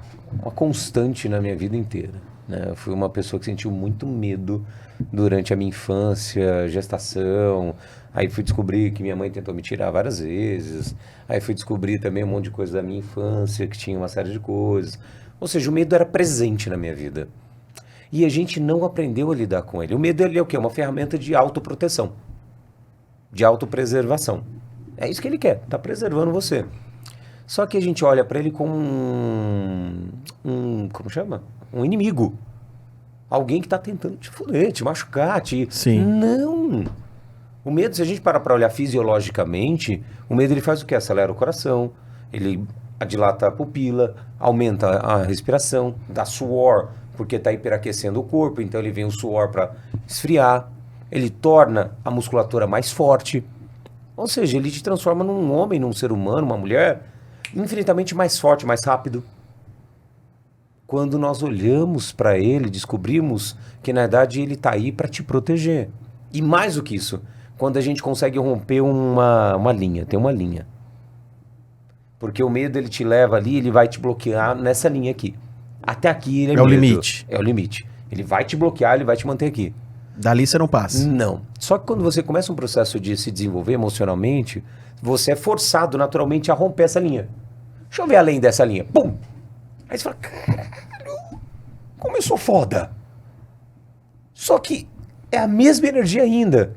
constante na minha vida inteira, né? Eu fui uma pessoa que sentiu muito medo durante a minha infância, gestação. Aí fui descobrir que minha mãe tentou me tirar várias vezes. Aí fui descobrir também um monte de coisa da minha infância, que tinha uma série de coisas. Ou seja, o medo era presente na minha vida. E a gente não aprendeu a lidar com ele. O medo, ele é o quê? Uma ferramenta de autoproteção, de autopreservação. É isso que ele quer, tá preservando você. Só que a gente olha para ele como como chama? Um inimigo. Alguém que tá tentando te fuder, te machucar, Sim. Não! O medo, se a gente parar para olhar fisiologicamente, o medo ele faz o quê? Acelera o coração, ele dilata a pupila, aumenta a respiração, dá suor, porque está hiperaquecendo o corpo, então ele vem o suor para esfriar, ele torna a musculatura mais forte, ou seja, ele te transforma num homem, num ser humano, uma mulher, infinitamente mais forte, mais rápido. Quando nós olhamos para ele, descobrimos que na verdade ele está aí para te proteger. E mais do que isso, quando a gente consegue romper uma linha, tem uma linha. Porque o medo, ele te leva ali, ele vai te bloquear nessa linha aqui. Até aqui ele é medo. O limite. É o limite. Ele vai te bloquear, ele vai te manter aqui. Dali você não passa. Não. Só que quando você começa um processo de se desenvolver emocionalmente, você é forçado naturalmente a romper essa linha. Deixa eu ver além dessa linha. Pum! Aí você fala, caralho, como eu sou foda. Só que é a mesma energia ainda.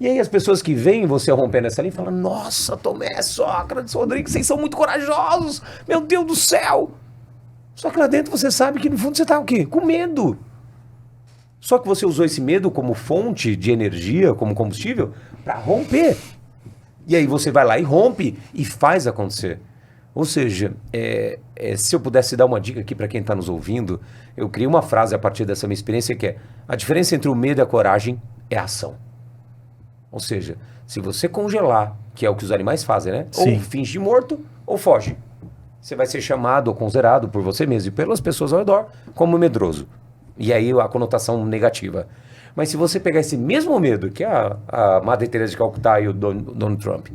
E aí as pessoas que veem você rompendo essa linha falam, nossa, Tomé, Sócrates, Rodrigo, vocês são muito corajosos. Meu Deus do céu. Só que lá dentro você sabe que no fundo você tá o quê? Com medo. Só que você usou esse medo como fonte de energia, como combustível, para romper. E aí você vai lá e rompe e faz acontecer. Ou seja, se eu pudesse dar uma dica aqui para quem está nos ouvindo, eu criei uma frase a partir dessa minha experiência que é: a diferença entre o medo e a coragem é a ação. Ou seja, se você congelar, que é o que os animais fazem, né? Sim. Ou finge morto ou foge. Você vai ser chamado ou considerado por você mesmo e pelas pessoas ao redor como medroso. E aí a conotação negativa. Mas se você pegar esse mesmo medo, que é a Madre Teresa de Calcutá e o Donald Trump,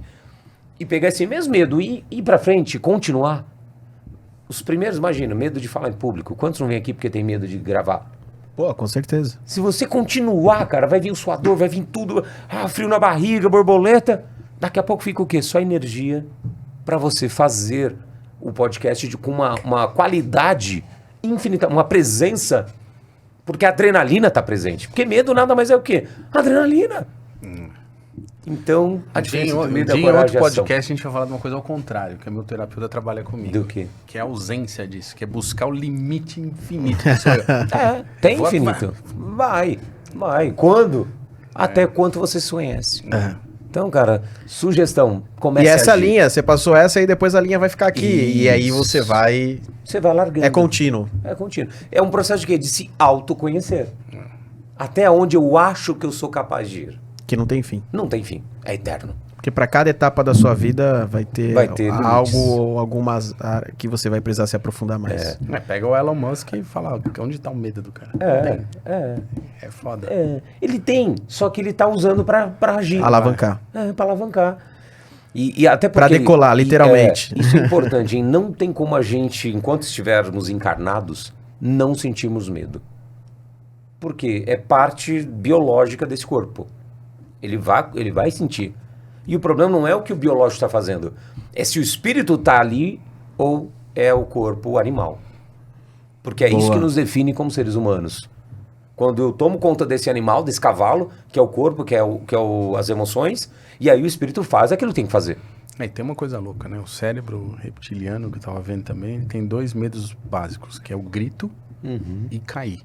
e pegar esse mesmo medo e ir pra frente, continuar. Os primeiros, imagina, medo de falar em público. Quantos não vêm aqui porque tem medo de gravar? Pô, com certeza. Se você continuar, cara, vai vir o suador, vai vir tudo, frio na barriga, borboleta. Daqui a pouco fica o quê? Só energia pra você fazer o podcast com uma qualidade infinita, uma presença, porque a adrenalina tá presente. Porque medo nada mais é o quê? Adrenalina. Então, a diferença entre medo e em coragem outro é ação. podcast a gente vai falar de uma coisa ao contrário, que a meu terapeuta trabalha comigo. Do quê? Que é a ausência disso, que é buscar o limite infinito. Que sou eu. Tem Vou- infinito. Vai. Quando? Até quanto você se conhece. Então, cara, sugestão, comece E essa a agir. linha, você passou essa e depois a linha vai ficar aqui. E aí Isso. você vai... Você vai largando. É contínuo. É contínuo. É um processo de quê? De se autoconhecer. Até onde eu acho que eu sou capaz de ir. Que não tem fim. Não tem fim. É eterno. Porque para cada etapa da sua vida vai ter algo limites. ou algumas áreas que você vai precisar se aprofundar mais. Pega o Elon Musk e fala, onde tá o medo do cara? É foda. Ele tem, só que ele tá usando pra agir. Alavancar. Pra alavancar. E até porque... Pra decolar, literalmente. Isso é importante, hein? Não tem como a gente, enquanto estivermos encarnados, não sentirmos medo. Porque é parte biológica desse corpo. Ele vai sentir. E o problema não é o que o biológico está fazendo. É se o espírito está ali ou é o corpo animal. Porque é isso Boa. que nos define como seres humanos. Quando eu tomo conta desse animal, desse cavalo, que é o corpo, que é as emoções, e aí o espírito faz aquilo que tem que fazer. E tem uma coisa louca, né? O cérebro reptiliano, que eu tava vendo também, ele tem 2 medos básicos, que é o grito e cair.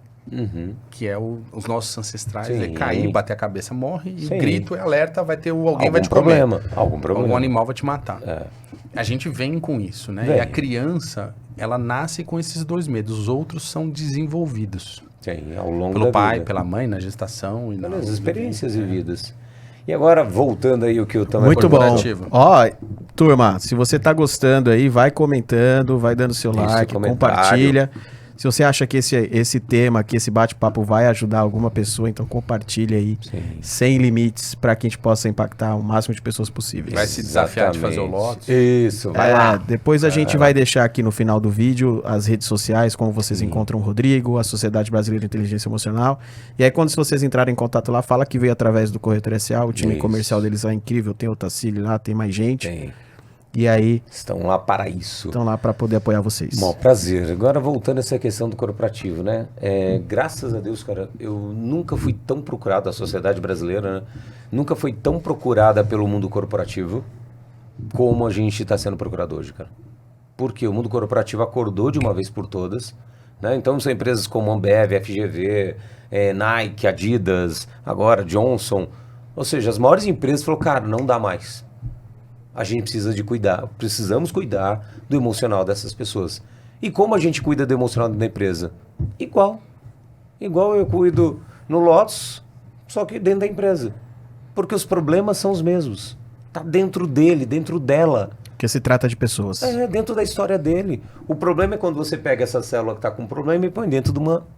Que é os nossos ancestrais, Sim. é cair, bater a cabeça, morre, e Sim. grito é alerta, vai ter alguém Algum vai te comer. Algum problema. Algum animal vai te matar. A gente vem com isso, né? Vem. E a criança, ela nasce com esses 2 medos, os outros são desenvolvidos. Tem, ao longo Pelo da pai, vida. pela mãe, na gestação e Pelas experiências vividas. E agora, voltando aí o que eu também... Muito bom. corporativo. Ó, turma, se você tá gostando aí, vai comentando, vai dando seu Isso, like, comentário. compartilha. Se você acha que esse tema aqui, esse bate-papo vai ajudar alguma pessoa, então compartilha aí, Sim. sem limites, para que a gente possa impactar o máximo de pessoas possíveis. Vai se desafiar de fazer o Exatamente. Lotus. Isso, vai lá. Depois a gente vai deixar aqui no final do vídeo as redes sociais, como vocês encontram o Rodrigo, a Sociedade Brasileira de Inteligência Emocional. E aí, quando vocês entrarem em contato lá, fala que veio através do Corretor SA, o time Isso. comercial deles é incrível, tem o Tassili lá, tem mais gente. Tem. E aí, Estão lá para isso. estão lá para poder apoiar vocês. Bom, prazer. Agora voltando a essa questão do corporativo, né? Graças a Deus, cara, eu nunca fui tão procurado, a sociedade brasileira, né? Nunca foi tão procurada pelo mundo corporativo como a gente está sendo procurado hoje, cara. Porque o mundo corporativo acordou de uma vez por todas, né? Então são empresas como Ambev, FGV, Nike, Adidas, agora Johnson. Ou seja, as maiores empresas falaram, cara, não dá mais. A gente precisa de cuidar, precisamos cuidar do emocional dessas pessoas. E como a gente cuida do emocional da empresa? Igual eu cuido no Lotus, só que dentro da empresa. Porque os problemas são os mesmos. Tá dentro dele, dentro dela. Porque se trata de pessoas. Dentro da história dele. O problema é quando você pega essa célula que está com um problema e põe dentro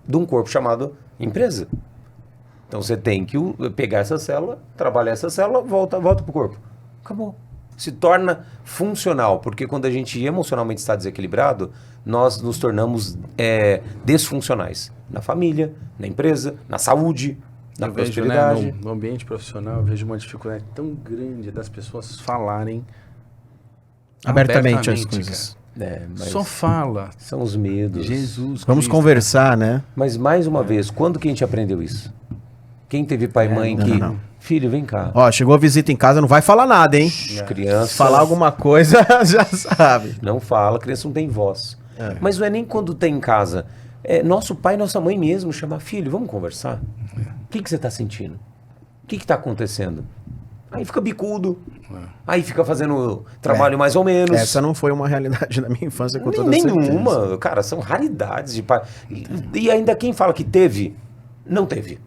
de um corpo chamado empresa. Então você tem que pegar essa célula, trabalhar essa célula, volta pro corpo. Acabou. Se torna funcional, porque quando a gente emocionalmente está desequilibrado, nós nos tornamos desfuncionais. Na família, na empresa, na saúde, na Eu vejo, prosperidade. né, no ambiente profissional, eu vejo uma dificuldade tão grande das pessoas falarem Abertamente as coisas. cara. Mas Só fala. são os medos. Jesus Vamos Cristo. conversar, né? Mas mais uma vez, quando que a gente aprendeu isso? Quem teve pai e mãe que... Filho, vem cá. Ó, chegou a visita em casa, não vai falar nada, hein? Criança... Se falar alguma coisa, já sabe. Não fala, criança não tem voz. Mas não é nem quando tem em casa. É nosso pai e nossa mãe mesmo chamar, filho, vamos conversar? O que você está sentindo? O que está acontecendo? Aí fica bicudo. Aí fica fazendo trabalho mais ou menos. Essa não foi uma realidade na minha infância, com toda certeza. Nenhuma. Cara, são raridades de pai. E ainda quem fala que teve, não teve.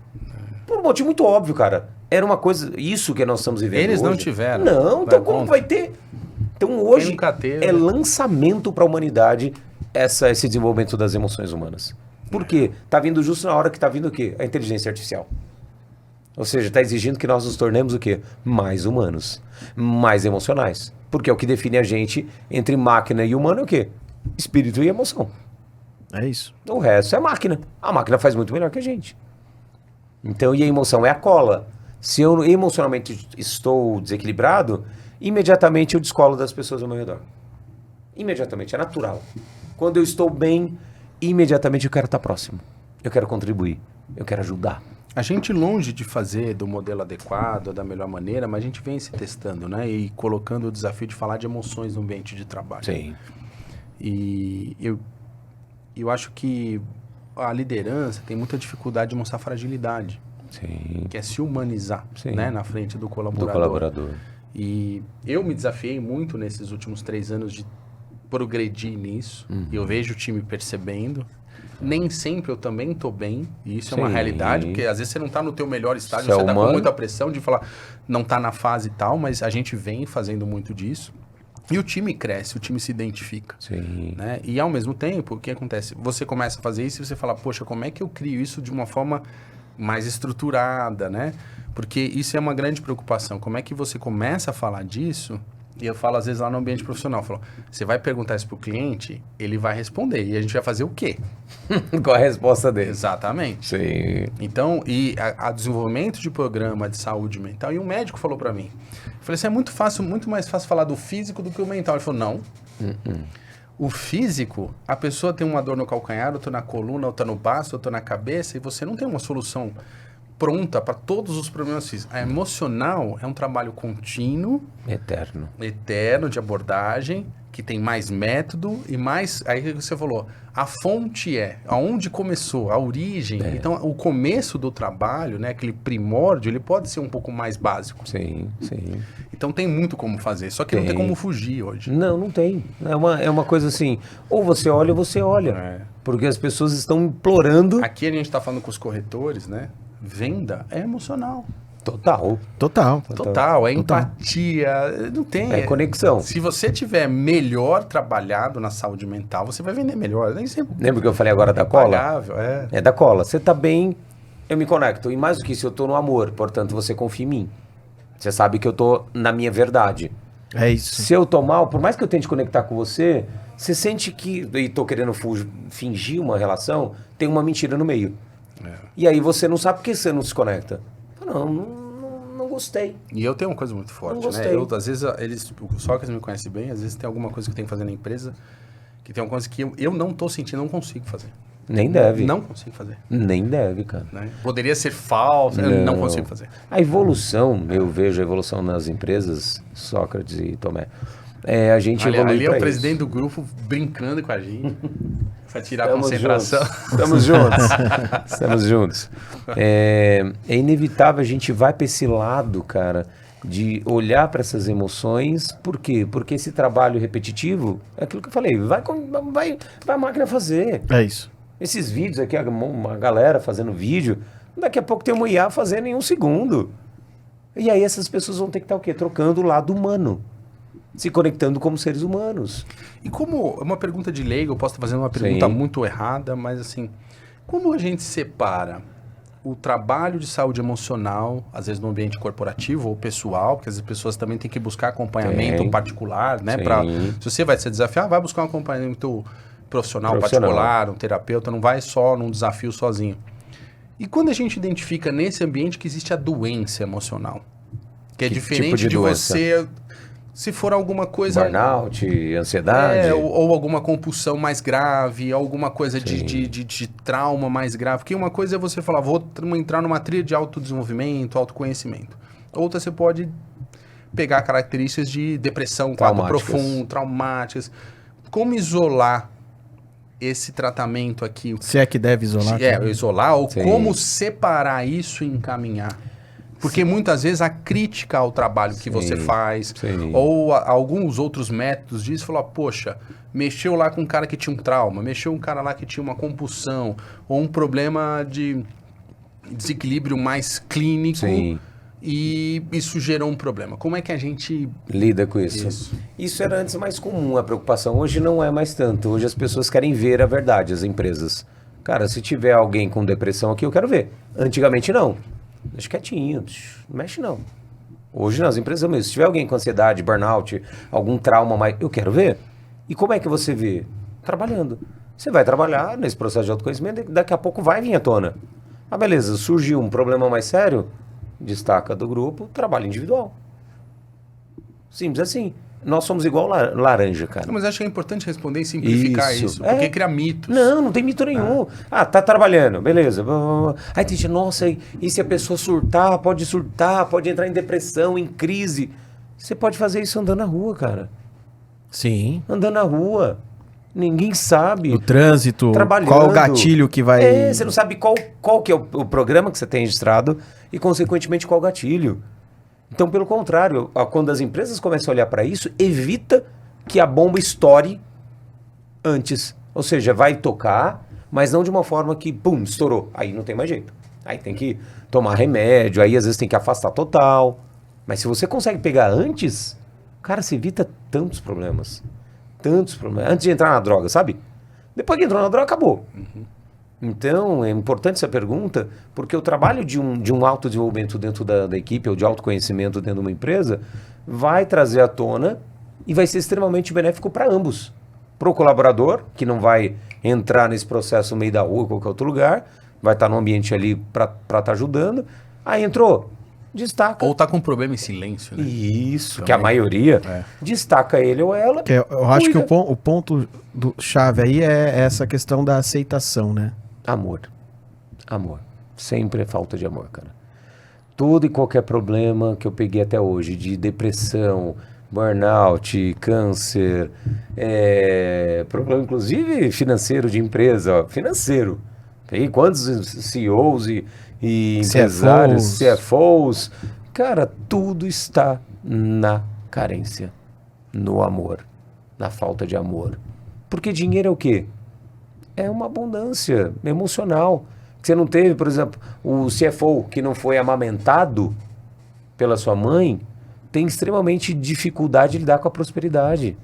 Por um motivo muito óbvio, cara. Era uma coisa... Isso que nós estamos vivendo Eles não hoje. tiveram. Não, então como vai ter? Então hoje nunca teve? é lançamento para a humanidade esse desenvolvimento das emoções humanas. Por quê? Tá vindo justo na hora que tá vindo o quê? A inteligência artificial. Ou seja, está exigindo que nós nos tornemos o quê? Mais humanos, mais emocionais. Porque é o que define a gente entre máquina e humano é o quê? Espírito e emoção. É isso. O resto é máquina. A máquina faz muito melhor que a gente. Então, e a emoção é a cola. Se eu emocionalmente estou desequilibrado, imediatamente eu descolo das pessoas ao meu redor. Imediatamente, é natural. Quando eu estou bem, imediatamente eu quero estar próximo. Eu quero contribuir. Eu quero ajudar. A gente longe de fazer do modelo adequado, da melhor maneira, mas a gente vem se testando, né? E colocando o desafio de falar de emoções no ambiente de trabalho. Sim. E eu acho que a liderança tem muita dificuldade de mostrar fragilidade, Sim. que é se humanizar, Sim. né? Na frente do colaborador. Do colaborador. E eu me desafiei muito nesses últimos 3 anos de progredir nisso. E eu vejo o time percebendo. Nem sempre eu também estou bem, e isso é uma Sim. realidade, porque às vezes você não está no teu melhor estágio, Você é você está com humano. muita pressão de falar, não está na fase e tal, mas a gente vem fazendo muito disso. E o time cresce, o time se identifica. Sim. Né? E ao mesmo tempo, o que acontece? Você começa a fazer isso e você fala, poxa, como é que eu crio isso de uma forma mais estruturada, né? Porque isso é uma grande preocupação. Como é que você começa a falar disso? E eu falo às vezes lá no ambiente profissional, eu falo, você vai perguntar isso pro cliente, ele vai responder, e a gente vai fazer o quê? Qual a resposta dele? Exatamente. Sim. Então, e a desenvolvimento de programa de saúde mental, e um médico falou para mim, eu falei assim, é muito fácil, muito mais fácil falar do físico do que o mental. Ele falou, não. O físico, a pessoa tem uma dor no calcanhar, outra na coluna, outra no baço, outra na cabeça, e você não tem uma solução pronta para todos os problemas físicos. A emocional é um trabalho contínuo, Eterno. eterno de abordagem, que tem mais método e mais... Aí que você falou, a fonte é aonde começou, a origem. Então, o começo do trabalho, né, aquele primórdio, ele pode ser um pouco mais básico. Sim, sim. Então, tem muito como fazer, só que não tem como fugir hoje. Não tem. É uma coisa assim, ou você olha ou você olha. É. Porque as pessoas estão implorando. Aqui a gente está falando com os corretores, né? Venda é emocional. Total. Total, é empatia, não tem. É conexão. Se você tiver melhor trabalhado na saúde mental, você vai vender melhor. Nem sempre Lembra que eu falei agora da cola? pagável, é. É da cola. Você tá bem, eu me conecto. E mais do que isso, eu tô no amor. Portanto, você confia em mim. Você sabe que eu tô na minha verdade. É isso. Se eu tô mal, por mais que eu tente conectar com você, você sente que, e tô querendo fingir uma relação, tem uma mentira no meio. E aí você não sabe por que você não se conecta. Não gostei. E eu tenho uma coisa muito forte, Não né? gostei. Eu, às vezes, só que eles me conhecem bem, às vezes tem alguma coisa que eu tenho que fazer na empresa, que tem uma coisa que eu não tô sentindo, não consigo fazer. Nem deve. Não consigo fazer. Nem deve, cara. Né? Poderia ser falso, eu não consigo fazer. A evolução, eu vejo a evolução nas empresas, Sócrates e Tomé. A gente evolui Ali é pra o isso. presidente do grupo brincando com a gente, pra tirar a concentração. Estamos juntos. Estamos juntos. É inevitável, a gente vai para esse lado, cara, de olhar para essas emoções. Por quê? Porque esse trabalho repetitivo, é aquilo que eu falei, vai a máquina fazer. É isso. Esses vídeos aqui, uma galera fazendo vídeo, daqui a pouco tem uma IA fazendo em 1 segundo. E aí essas pessoas vão ter que estar o quê? Trocando o lado humano. Se conectando como seres humanos. E como, uma pergunta de leigo, eu posso estar fazendo uma pergunta Sim. muito errada, mas assim, como a gente separa o trabalho de saúde emocional, às vezes no ambiente corporativo ou pessoal, porque as pessoas também têm que buscar acompanhamento Tem. particular, né? Sim. Se você vai se desafiar, vai buscar um acompanhamento profissional particular, um terapeuta, não vai só num desafio sozinho. E quando a gente identifica nesse ambiente que existe a doença emocional, que é Que diferente tipo de doença? você Se for alguma coisa... Burnout, ansiedade. Ou alguma compulsão mais grave, alguma coisa de trauma mais grave. Porque uma coisa é você falar, vou entrar numa trilha de autodesenvolvimento, autoconhecimento. Outra, você pode pegar características de depressão, quadro profundo, traumáticas. Como isolar esse tratamento aqui? Se é que deve isolar. Isolar, ou como separar isso e encaminhar. Porque muitas vezes a crítica ao trabalho que você faz, ou alguns outros métodos disso, falou, poxa, mexeu lá com um cara que tinha um trauma, mexeu um cara lá que tinha uma compulsão, ou um problema de desequilíbrio mais clínico, e isso gerou um problema. Como é que a gente lida com isso? Isso era antes mais comum, a preocupação. Hoje não é mais tanto. Hoje as pessoas querem ver a verdade, as empresas. Cara, se tiver alguém com depressão aqui, eu quero ver. Antigamente não. Deixa quietinho, não mexe não. Hoje nas empresas mesmo, se tiver alguém com ansiedade, burnout, algum trauma mais, eu quero ver. E como é que você vê? Trabalhando. Você vai trabalhar nesse processo de autoconhecimento e daqui a pouco vai vir à tona. Ah, beleza, surgiu um problema mais sério, destaca do grupo, trabalho individual. Simples assim. Nós somos igual laranja, cara. Não, mas acho que é importante responder e simplificar isso. Porque cria mitos. Não tem mito nenhum. Tá trabalhando, beleza. Aí tem gente, nossa, e se a pessoa surtar, pode entrar em depressão, em crise. Você pode fazer isso andando na rua, cara. Sim. Andando na rua. Ninguém sabe. O trânsito, trabalhando. Qual o gatilho que vai... Você não sabe qual que é o programa que você tem registrado e, consequentemente, qual o gatilho. Então, pelo contrário, quando as empresas começam a olhar para isso, evita que a bomba estoure antes. Ou seja, vai tocar, mas não de uma forma que, pum, estourou. Aí não tem mais jeito. Aí tem que tomar remédio, aí às vezes tem que afastar total. Mas se você consegue pegar antes, cara, você evita tantos problemas. Tantos problemas. Antes de entrar na droga, sabe? Depois que entrou na droga, acabou. Então, é importante essa pergunta, porque o trabalho de um autodesenvolvimento dentro da equipe, ou de autoconhecimento dentro de uma empresa, vai trazer à tona e vai ser extremamente benéfico para ambos. Para o colaborador, que não vai entrar nesse processo no meio da rua ou qualquer outro lugar, vai estar no ambiente ali para estar ajudando. Aí entrou, destaca. Ou está com um problema em silêncio, né? Isso, também. Que a maioria destaca ele ou ela. Eu acho que o ponto chave aí é essa questão da aceitação, né? Amor. Sempre é falta de amor, cara. Todo e qualquer problema que eu peguei até hoje, de depressão, burnout, câncer, problema inclusive financeiro de empresa, financeiro. Peguei quantos CEOs e empresários, CFOs. Cara, tudo está na carência, no amor, na falta de amor. Porque dinheiro é o quê? É uma abundância emocional. Você não teve, por exemplo, o CFO que não foi amamentado pela sua mãe, tem extremamente dificuldade de lidar com a prosperidade.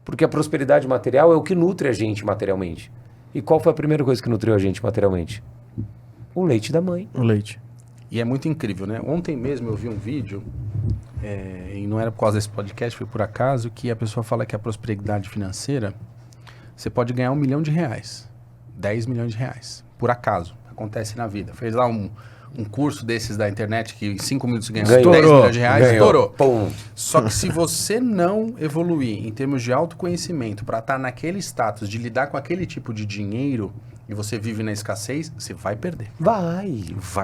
Porque a prosperidade material é o que nutre a gente materialmente. E qual foi a primeira coisa que nutriu a gente materialmente? O leite da mãe. O leite. E é muito incrível, né? Ontem mesmo eu vi um vídeo, e não era por causa desse podcast, foi por acaso, que a pessoa fala que a prosperidade financeira, você pode ganhar R$1 milhão, 10 milhões de reais, por acaso, acontece na vida. Fez lá um curso desses da internet que em 5 minutos você ganha 10 milhões de reais, estourou. Pum. Só que se você não evoluir em termos de autoconhecimento para estar naquele status de lidar com aquele tipo de dinheiro e você vive na escassez, você vai perder. Vai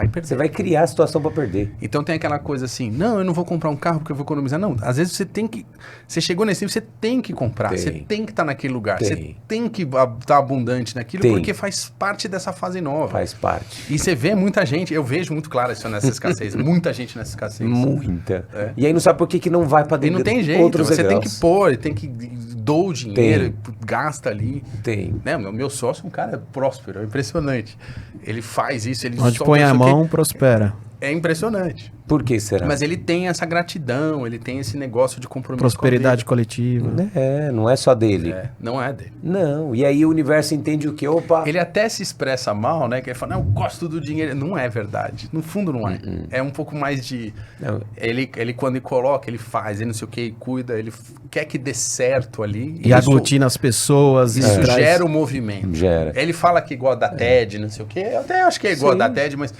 perder. Você vai criar a situação para perder. Então tem aquela coisa assim, não, eu não vou comprar um carro porque eu vou economizar. Não, às vezes você tem que... Você chegou nesse nível, você tem que comprar. Você tem que estar naquele lugar. Você tem que estar abundante naquilo porque faz parte dessa fase nova. Faz parte. E você vê muita gente, eu vejo muito claro isso nessa escassez. Muita gente nessa escassez. Muita. E aí não sabe por que não vai para dentro. E não tem jeito. Você tem que pôr, tem que doar o dinheiro, gasta ali. Né? O meu sócio é um cara próspero, é impressionante. Ele faz isso, ele onde põe a mão, prospera. É impressionante. Por que será? Mas ele tem essa gratidão, ele tem esse negócio de compromisso. Prosperidade coletiva. Não é só dele. Não é dele. Não, e aí o universo entende o que? Opa! Ele até se expressa mal, né? Que ele fala, não, eu gosto do dinheiro. Não é verdade. No fundo não é. É um pouco mais de... Ele quando ele coloca, ele faz, ele não sei o que, ele cuida, ele quer que dê certo ali. E aglutina as pessoas. Isso gera o movimento. Gera. Ele fala que igual da TED, não sei o que. Eu até acho que é igual da TED, mas...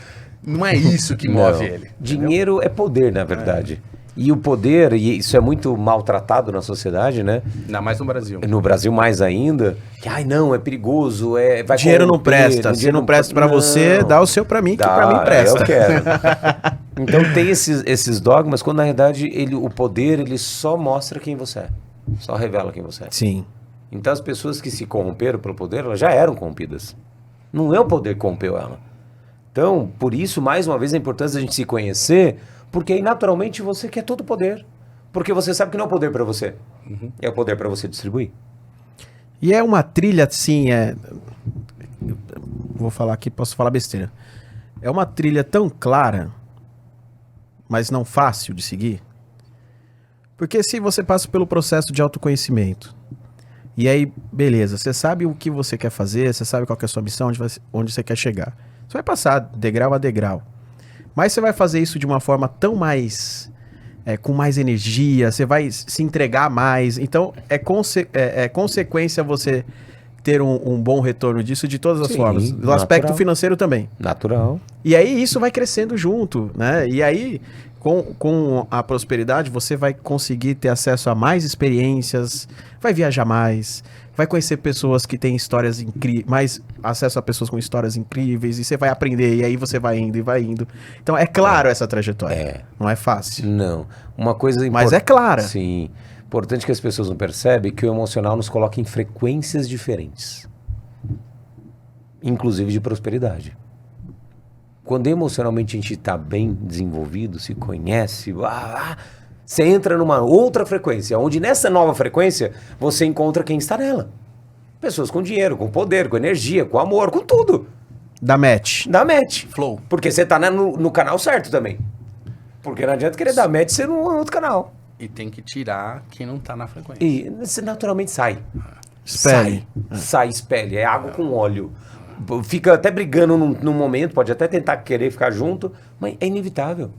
Não é isso que move ele. Dinheiro é poder, na verdade. E o poder, e isso é muito maltratado na sociedade, né? Ainda mais no Brasil. No Brasil mais ainda, que não, é perigoso, vai Dinheiro não corromper, presta. Se dinheiro não presta pra você, dá o seu pra mim, que pra mim presta. Eu quero. Então tem esses dogmas, quando na verdade o poder ele só mostra quem você é. Só revela quem você é. Sim. Então as pessoas que se corromperam pelo poder, elas já eram corrompidas. Não é o poder que corrompeu ela. Então, por isso, mais uma vez, a importância da gente se conhecer, porque aí naturalmente você quer todo o poder. Porque você sabe que não é o poder para você. É o poder para você distribuir. E é uma trilha, assim, vou falar aqui, posso falar besteira. É uma trilha tão clara, mas não fácil de seguir. Porque se você passa pelo processo de autoconhecimento, e aí, beleza, você sabe o que você quer fazer, você sabe qual que é a sua missão, onde você quer chegar. Você vai passar degrau a degrau. Mas você vai fazer isso de uma forma tão mais... com mais energia, você vai se entregar mais. Então, é consequência você ter um bom retorno disso de todas as formas. Do aspecto financeiro também. Natural. E aí, isso vai crescendo junto, né? E aí, com a prosperidade, você vai conseguir ter acesso a mais experiências, vai viajar mais, vai conhecer pessoas que têm histórias incríveis, mais acesso a pessoas com histórias incríveis, e você vai aprender, e aí você vai indo e vai indo. Então, é claro essa trajetória. Não é fácil. Não. Uma coisa Mas é clara. Sim. Importante que as pessoas não percebem que o emocional nos coloca em frequências diferentes. Inclusive de prosperidade. Quando emocionalmente a gente está bem desenvolvido, se conhece, você entra numa outra frequência, onde nessa nova frequência você encontra quem está nela. Pessoas com dinheiro, com poder, com energia, com amor, com tudo. Dá match. Dá match. Flow. Porque você está no canal certo também. Porque não adianta querer dar match ser num outro canal. E tem que tirar quem não tá na frequência. E você naturalmente sai. Espelhe. Sai, espelhe. É água com óleo. Fica até brigando num momento, pode até tentar querer ficar junto, mas é inevitável.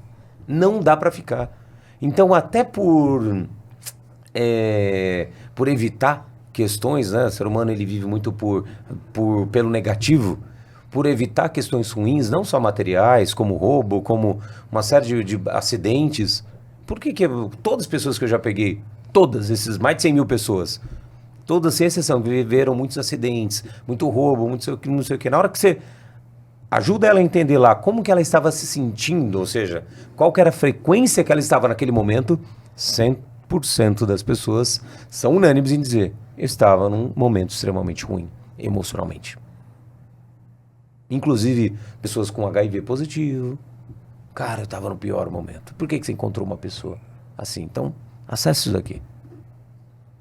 Não dá pra ficar. Então, até por evitar questões, né? O ser humano ele vive muito pelo negativo, por evitar questões ruins, não só materiais, como roubo, como uma série de acidentes. Por que todas as pessoas que eu já peguei, todas, esses mais de 100 mil pessoas, todas sem exceção, viveram muitos acidentes, muito roubo, muito não sei o que. Na hora que você ajuda ela a entender lá como que ela estava se sentindo, ou seja, qual que era a frequência que ela estava naquele momento, 100% das pessoas são unânimes em dizer, eu estava num momento extremamente ruim, emocionalmente. Inclusive, pessoas com HIV positivo. Cara, eu estava no pior momento. Por que você encontrou uma pessoa assim? Então, acesse isso daqui.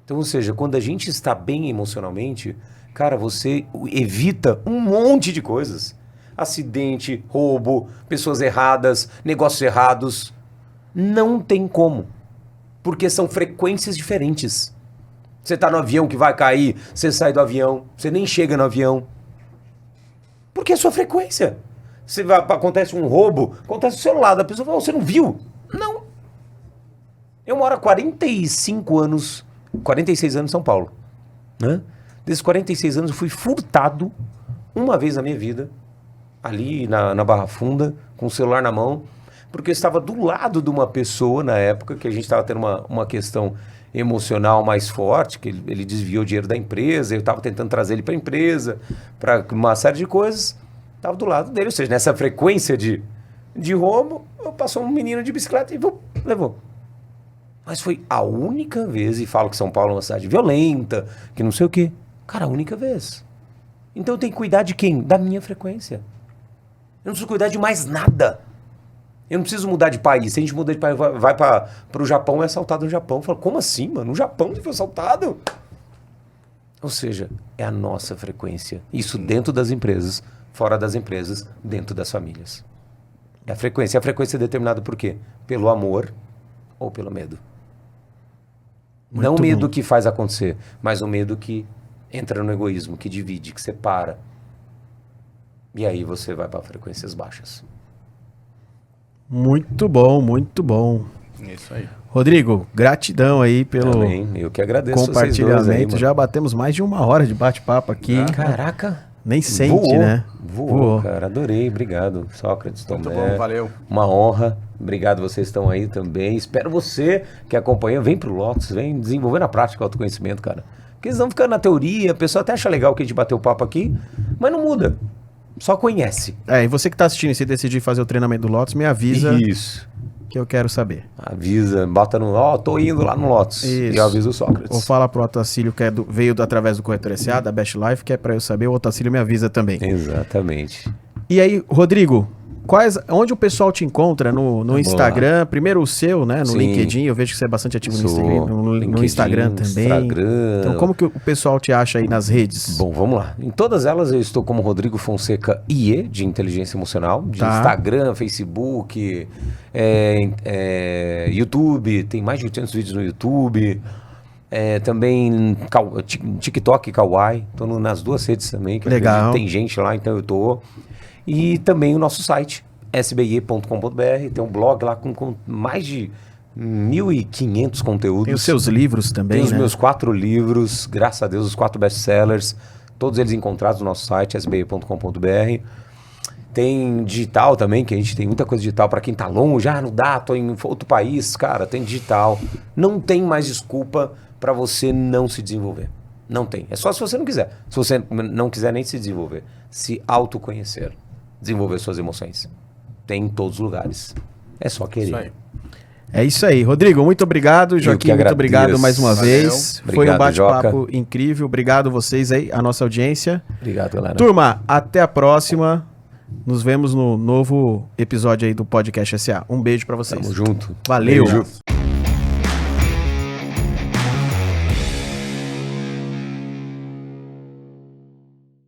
Então, ou seja, quando a gente está bem emocionalmente, cara, você evita um monte de coisas. Acidente, roubo, pessoas erradas, negócios errados. Não tem como. Porque são frequências diferentes. Você está no avião que vai cair, você sai do avião, você nem chega no avião. Porque é sua frequência. Acontece um roubo, acontece o celular da pessoa, fala, você não viu? Não. Eu moro há 46 anos em São Paulo. Né? Desses 46 anos eu fui furtado uma vez na minha vida, ali na Barra Funda, com o celular na mão, porque eu estava do lado de uma pessoa na época que a gente estava tendo uma questão emocional mais forte, que ele desviou o dinheiro da empresa, eu estava tentando trazer ele para a empresa, para uma série de coisas. Estava do lado dele, ou seja, nessa frequência de roubo, passou um menino de bicicleta e levou. Mas foi a única vez, e falo que São Paulo é uma cidade violenta, que não sei o quê. Cara, a única vez. Então eu tenho que cuidar de quem? Da minha frequência. Eu não preciso cuidar de mais nada. Eu não preciso mudar de país. Se a gente muda de país, vai para o Japão, é assaltado no Japão. Eu falo, como assim, mano? No Japão você foi assaltado? Ou seja, é a nossa frequência. Isso dentro das empresas, fora das empresas, dentro das famílias. É a frequência. A frequência é determinada por quê? Pelo amor ou pelo medo. Não o medo que faz acontecer, mas o medo que entra no egoísmo, que divide, que separa. E aí você vai para frequências baixas. Muito bom, muito bom. Isso aí. Rodrigo, gratidão aí pelo Também, eu que agradeço compartilhamento. vocês dois aí, já batemos mais de 1 hora de bate-papo aqui. Caraca! Nem sente, né? Voou, cara. Adorei. Obrigado, Sócrates, Tomé. Muito bom, valeu. Uma honra. Obrigado, vocês estão aí também. Espero você que acompanha. Vem pro Lotus, vem desenvolver na prática o autoconhecimento, cara. Porque eles vão ficando na teoria, a pessoa até acha legal que a gente bateu o papo aqui, mas não muda. Só conhece. E você que tá assistindo e se decidir fazer o treinamento do Lotus, me avisa. Isso. Que eu quero saber. Avisa, bota no... tô indo lá no Lotus. Isso. E eu aviso o Sócrates. Ou fala pro Otacílio que veio através do Corretor SA, da Best Life, que é pra eu saber, o Otacílio me avisa também. Exatamente. E aí, Rodrigo, onde o pessoal te encontra? No Instagram? Lá. Primeiro o seu, né? No Sim. LinkedIn, eu vejo que você é bastante ativo no Instagram também. Então, como que o pessoal te acha aí nas redes? Bom, vamos lá. Em todas elas eu estou como Rodrigo Fonseca IE, de Inteligência Emocional, de Instagram, Facebook, YouTube, tem mais de 800 vídeos no YouTube. Também TikTok, Kawaii, estou nas duas redes também. Que legal. Tem gente lá, então eu estou. E também o nosso site, sbie.com.br, tem um blog lá com mais de 1.500 conteúdos. Tem os seus livros também, Tem os meus 4 livros, graças a Deus, os 4 best-sellers, todos eles encontrados no nosso site, sbie.com.br. Tem digital também, que a gente tem muita coisa digital para quem tá longe, não dá, tô em outro país, cara, tem digital. Não tem mais desculpa para você não se desenvolver. Não tem. É só se você não quiser. Se você não quiser nem se desenvolver, se autoconhecer. Desenvolver suas emoções. Tem em todos os lugares. É só querer. Isso aí. É isso aí. Rodrigo, muito obrigado. Joaquim, muito obrigado mais uma vez. Obrigado, foi um bate-papo incrível. Obrigado vocês aí, a nossa audiência. Obrigado, galera. Turma, até a próxima. Nos vemos no novo episódio aí do Podcast SA. Um beijo pra vocês. Tamo junto. Valeu. Beijo.